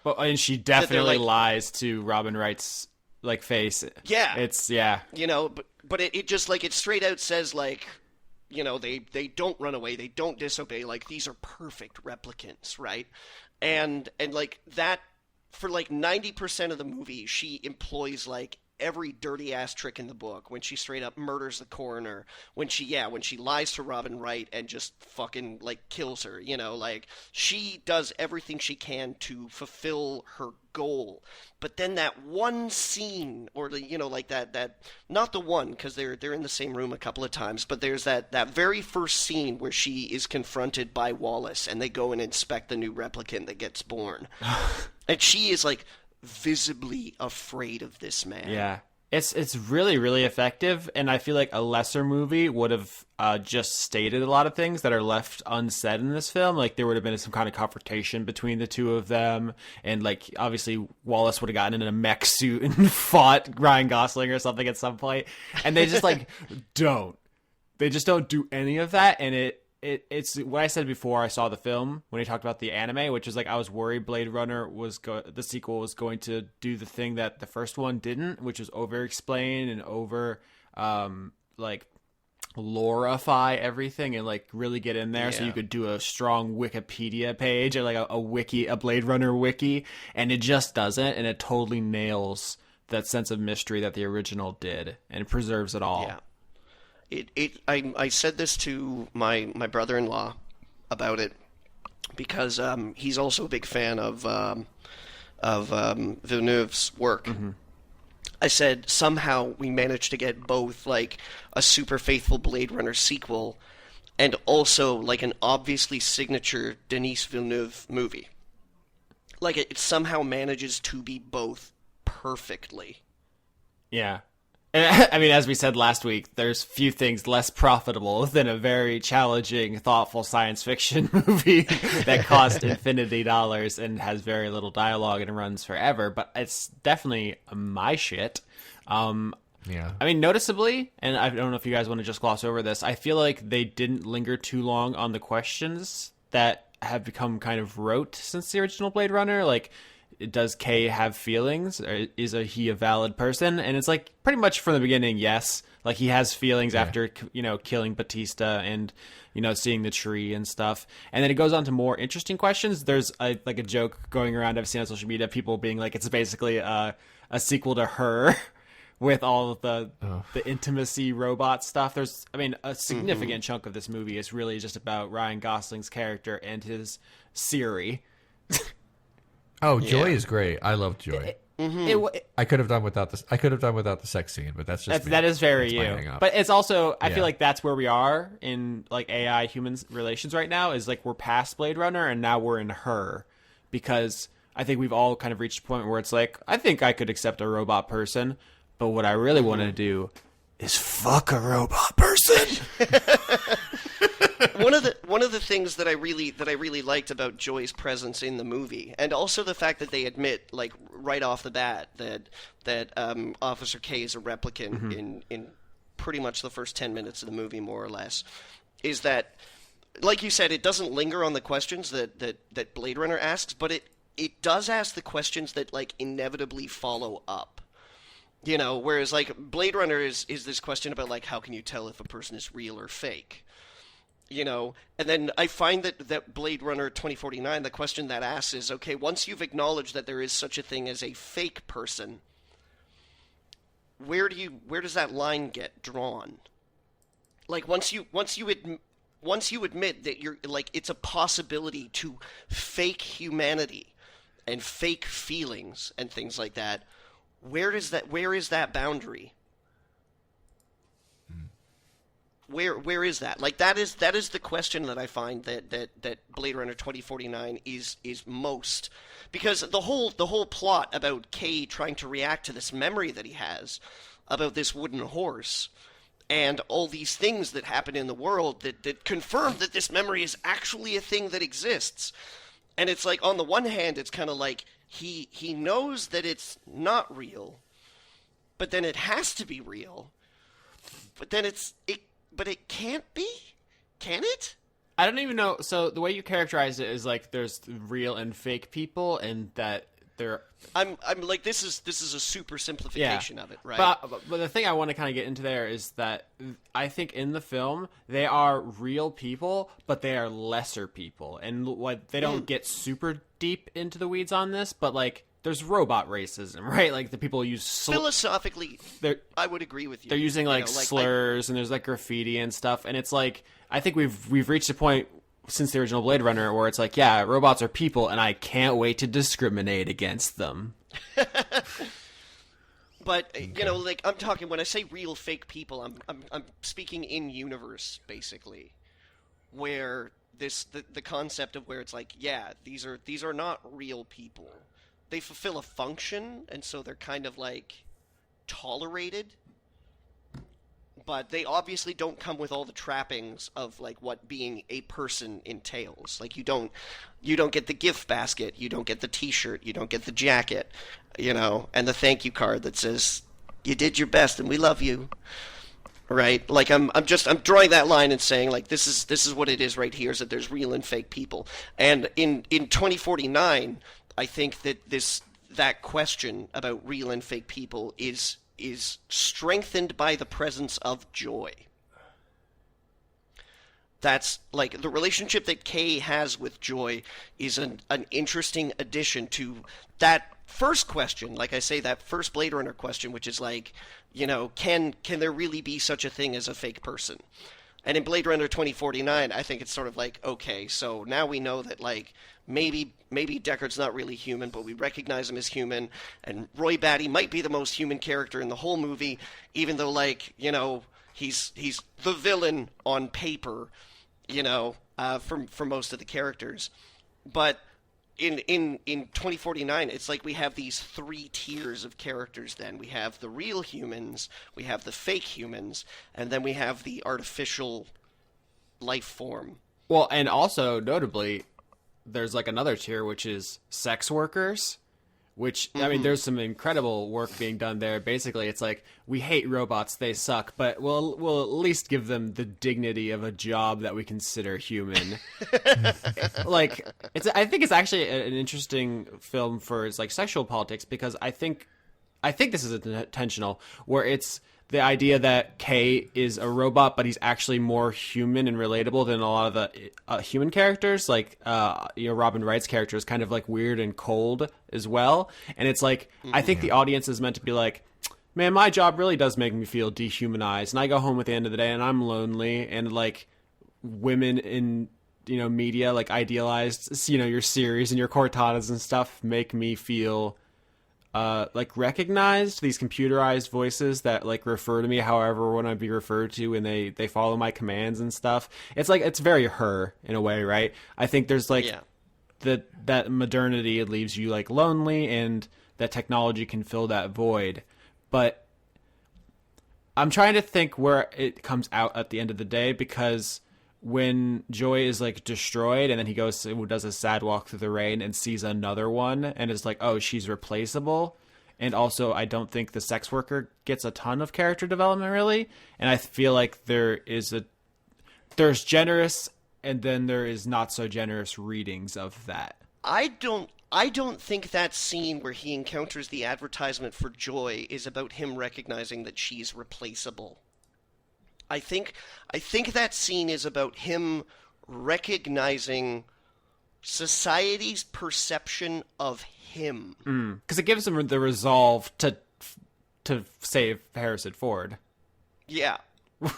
But and she definitely lies to Robin Wright's like face. Yeah, it's but it just like it straight out says like, they don't run away, they don't disobey. Like these are perfect replicants, right? And like that for like 90% of the movie, she employs like every dirty ass trick in the book when she straight up murders the coroner, when she lies to Robin Wright and just fucking like kills her, like she does everything she can to fulfill her goal. But then that one scene, or like that not the one, because they're in the same room a couple of times, but there's that very first scene where she is confronted by Wallace and they go and inspect the new replicant that gets born. And she is like visibly afraid of this man. Yeah. It's really, really effective, and I feel like a lesser movie would have just stated a lot of things that are left unsaid in this film. Like, there would have been some kind of confrontation between the two of them, and, like, obviously Wallace would have gotten in a mech suit and fought Ryan Gosling or something at some point, and they just, like, don't. They just don't do any of that, and it's what I said before I saw the film when he talked about the anime, which is like I was worried Blade Runner the sequel was going to do the thing that the first one didn't, which was over-explain and like lorify everything and like really get in there, so you could do a strong Wikipedia page or like a Blade Runner wiki, and it just doesn't, and it totally nails that sense of mystery that the original did and preserves it all. Yeah. I said this to my brother-in-law about it because he's also a big fan of Villeneuve's work. Mm-hmm. I said somehow we managed to get both like a super faithful Blade Runner sequel and also like an obviously signature Denis Villeneuve movie. Like it somehow manages to be both perfectly. Yeah. I mean, as we said last week, there's few things less profitable than a very challenging, thoughtful science fiction movie that cost infinity dollars and has very little dialogue and runs forever. But it's definitely my shit. Yeah. I mean, noticeably, and I don't know if you guys want to just gloss over this, I feel like they didn't linger too long on the questions that have become kind of rote since the original Blade Runner. Like, does Kay have feelings? Or is he a valid person? And it's like pretty much from the beginning, yes. Like he has feelings after, killing Batista and, seeing the tree and stuff. And then it goes on to more interesting questions. There's a joke going around I've seen on social media, people being like, it's basically a sequel to Her with all of the intimacy robot stuff. There's, a significant chunk of this movie is really just about Ryan Gosling's character and his Siri. Oh, Joy is great. I love Joy. I could have done without this. I could have done without the sex scene, but that's just that is very you. But it's also I feel like that's where we are in like AI human relations right now. Is like we're past Blade Runner and now we're in Her, because I think we've all kind of reached a point where it's like I think I could accept a robot person, but what I really want to do is fuck a robot person. one of the things that I really liked about Joy's presence in the movie, and also the fact that they admit, like, right off the bat, that Officer K is a replicant in pretty much the first 10 minutes of the movie, more or less, is that, like you said, it doesn't linger on the questions that Blade Runner asks, but it does ask the questions that, like, inevitably follow up. You know, whereas, like, Blade Runner is this question about, like, how can you tell if a person is real or fake? You know, and then I find that Blade Runner 2049, the question that asks is, okay, once you've acknowledged that there is such a thing as a fake person, where does that line get drawn? Like, once you admit that you're, like, it's a possibility to fake humanity and fake feelings and things like that, where is that boundary? Where is that? Like, that is the question that I find that Blade Runner 2049 is most, because the whole plot about Kay trying to react to this memory that he has about this wooden horse and all these things that happen in the world that confirm that this memory is actually a thing that exists. And it's like, on the one hand, it's kind of like he knows that it's not real, but then it has to be real. But then but it can't be? Can it? I don't even know. So the way you characterize it is like there's real and fake people, and that they're. I'm like, this is a super simplification of it, right? But the thing I want to kind of get into there is that I think in the film they are real people, but they are lesser people, and what they don't get super deep into the weeds on this, but like there's robot racism, right? Like the people use philosophically. I would agree with you. They're using like slurs, and there's like graffiti and stuff, and it's like I think we've reached a point since the original Blade Runner where it's like, yeah, robots are people, and I can't wait to discriminate against them. But you know, like, I'm talking, when I say real fake people, I'm speaking in universe, basically, where the concept of where it's like, yeah, these are not real people. They fulfill a function, and so they're kind of like tolerated. But they obviously don't come with all the trappings of, like, what being a person entails. Like, you don't get the gift basket, you don't get the T-shirt, you don't get the jacket, you know, and the thank you card that says you did your best and we love you, right? Like, I'm drawing that line and saying, like, this is what it is right here, is that there's real and fake people. And in 2049, I think that question about real and fake people is strengthened by the presence of Joy. That's, like, the relationship that Kay has with Joy is an interesting addition to that first question. Like I say, that first Blade Runner question, which is like, you know, can there really be such a thing as a fake person? And in Blade Runner 2049, I think it's sort of like, okay, so now we know that, like, maybe Deckard's not really human, but we recognize him as human, and Roy Batty might be the most human character in the whole movie, even though, like, you know, he's the villain on paper, you know, for most of the characters. But in 2049, it's like we have these three tiers of characters then. We have the real humans, we have the fake humans, and then we have the artificial life form. Well, and also, notably, there's like another tier, which is sex workers, which, I mean, there's some incredible work being done there. Basically, it's like, we hate robots, they suck, but we'll at least give them the dignity of a job that we consider human. Like, I think it's actually an interesting film for its, like, sexual politics, because I think this is intentional, where it's the idea that Kay is a robot, but he's actually more human and relatable than a lot of the human characters. Like, you know, Robin Wright's character is kind of like weird and cold as well. And it's like, I think the audience is meant to be like, man, my job really does make me feel dehumanized. And I go home at the end of the day and I'm lonely, and like women in, you know, media, like idealized, you know, your series and your Cortanas and stuff make me feel like recognized, these computerized voices that like refer to me however I want to be referred to, and they follow my commands and stuff. It's like, it's very her in a way, right? I think there's like that modernity, it leaves you like lonely, and that technology can fill that void. But I'm trying to think where it comes out at the end of the day, because when Joy is like destroyed, and then he does a sad walk through the rain and sees another one, and is like, oh, she's replaceable. And also, I don't think the sex worker gets a ton of character development, really. And I feel like there's generous, and then there is not so generous readings of that. I don't think that scene where he encounters the advertisement for Joy is about him recognizing that she's replaceable. I think that scene is about him recognizing society's perception of him. Because it gives him the resolve to save Harrison Ford. Yeah.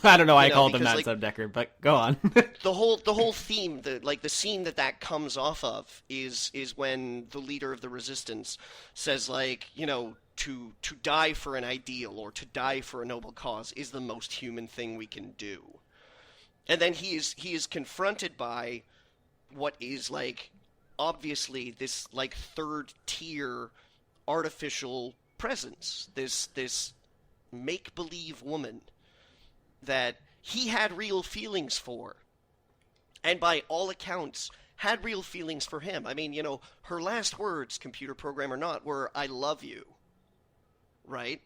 I don't know why I called him because, that instead of Deckard, but go on. the whole theme, the scene that comes off of is when the leader of the resistance says, like, you know, to die for an ideal or to die for a noble cause is the most human thing we can do. And then he is confronted by what is, like, obviously this, like, third tier artificial presence, this make-believe woman that he had real feelings for, and by all accounts had real feelings for him. I mean, you know, her last words, computer program or not, were, "I love you." Right?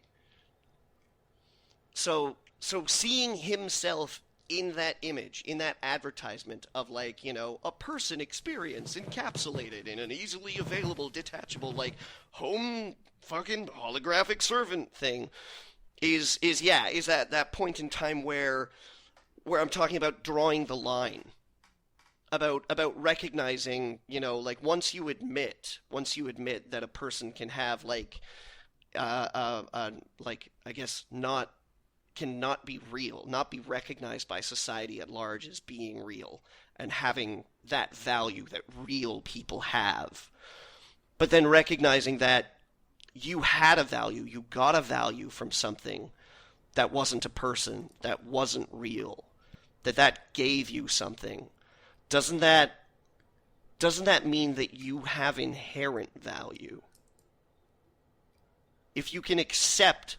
So seeing himself in that image, in that advertisement of, like, you know, a person experience encapsulated in an easily available, detachable, like, home fucking holographic servant thing, is that point in time where I'm talking about drawing the line, about recognizing, you know, like, once you admit that a person can have, like, like, I guess cannot be real, not be recognized by society at large as being real and having that value that real people have, but then recognizing that you had a value, you got a value from something that wasn't a person, that wasn't real, that gave you something. Doesn't that mean that you have inherent value? If you can accept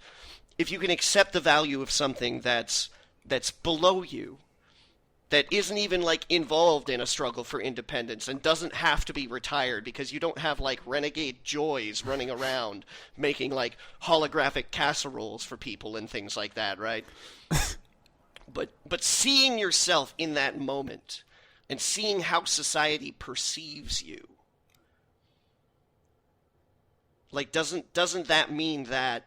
the value of something that's below you, that isn't even, like, involved in a struggle for independence and doesn't have to be retired because you don't have, like, renegade joys running around making, like, holographic casseroles for people and things like that, right? But seeing yourself in that moment and seeing how society perceives you, like, doesn't that mean that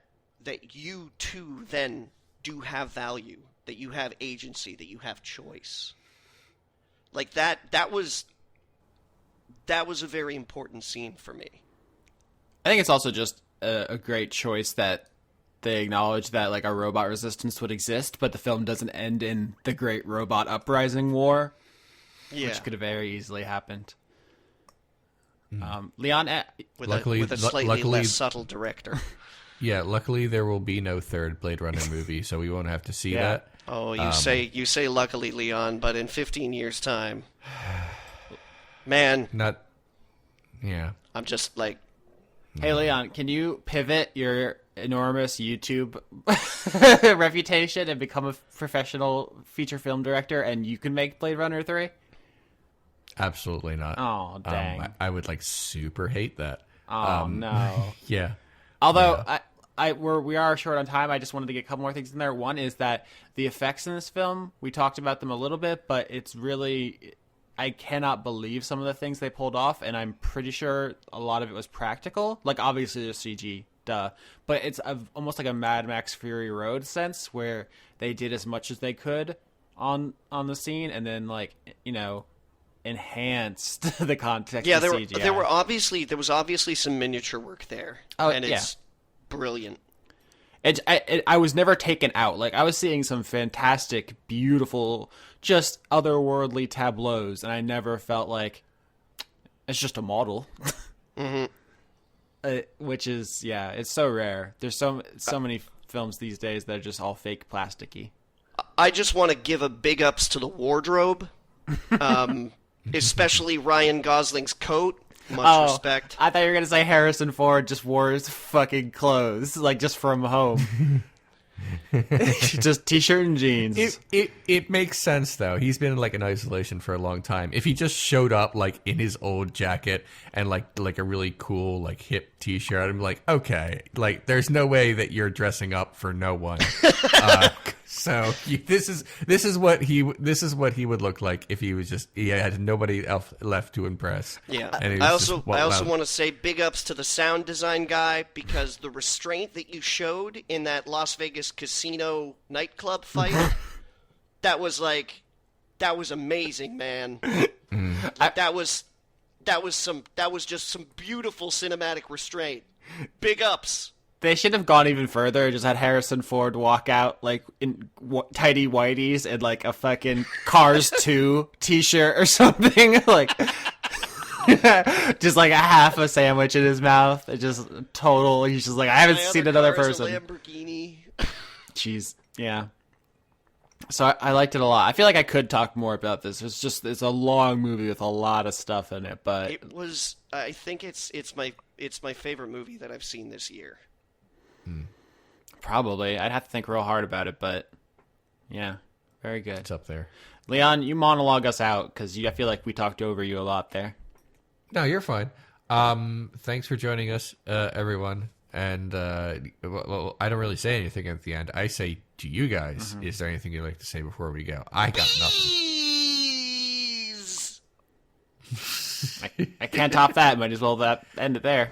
you too then do have value, that you have agency, that you have choice? Like, that was a very important scene for me. I think it's also just a great choice that they acknowledge that, like, a robot resistance would exist, but the film doesn't end in the Great Robot Uprising War, which could have very easily happened. Leon, with a slightly less subtle director. Yeah, luckily there will be no third Blade Runner movie, so we won't have to see that. Oh, you say luckily, Leon, but in 15 years' time, man. I'm just like, hey, Leon, can you pivot your enormous YouTube reputation and become a professional feature film director, and you can make Blade Runner 3? Absolutely not. Oh, dang. I would, like, super hate that. Oh, no. Yeah. Although, we are short on time. I just wanted to get a couple more things in there. One is that the effects in this film, we talked about them a little bit, but it's really, I cannot believe some of the things they pulled off, and I'm pretty sure a lot of it was practical. Like, obviously there's CG, duh. But it's almost like a Mad Max Fury Road sense, where they did as much as they could on the scene, and then, like, you know, enhanced the context of CGI. There was obviously some miniature work there. Oh, and it's brilliant. I was never taken out. Like, I was seeing some fantastic, beautiful, just otherworldly tableaus, and I never felt like it's just a model. Mm-hmm. Which is, it's so rare. There's so many films these days that are just all fake plasticky. I just want to give a big ups to the wardrobe. Especially Ryan Gosling's coat. Much respect. I thought you were going to say Harrison Ford just wore his fucking clothes, like, just from home. Just t-shirt and jeans. It makes sense though. He's been like in isolation for a long time. If he just showed up like in his old jacket and like a really cool like hip t-shirt, I'd be like, okay, like there's no way that you're dressing up for no one. So this is what he would look like if he had nobody else left to impress. Yeah, And I also want to say big ups to the sound design guy, because the restraint that you showed in that Las Vegas casino nightclub fight, that was amazing, man. That was just some beautiful cinematic restraint. Big ups. They should have gone even further. Just had Harrison Ford walk out like in tidy whities and like a fucking Cars 2 t-shirt or something. Like, just like a half a sandwich in his mouth. It just total. He's just like, I haven't seen another person. A Lamborghini. Jeez, yeah. So I liked it a lot. I feel like I could talk more about this. It's a long movie with a lot of stuff in it, but it was. I think it's my favorite movie that I've seen this year. Probably. I'd have to think real hard about it, but yeah, very good. It's up there. Leon, you monologue us out because I feel like we talked over you a lot there. No, you're fine. Thanks for joining us, everyone. And well, I don't really say anything at the end. I say to you guys, is there anything you'd like to say before we go? I got nothing. Please. I can't top that. Might as well end it there.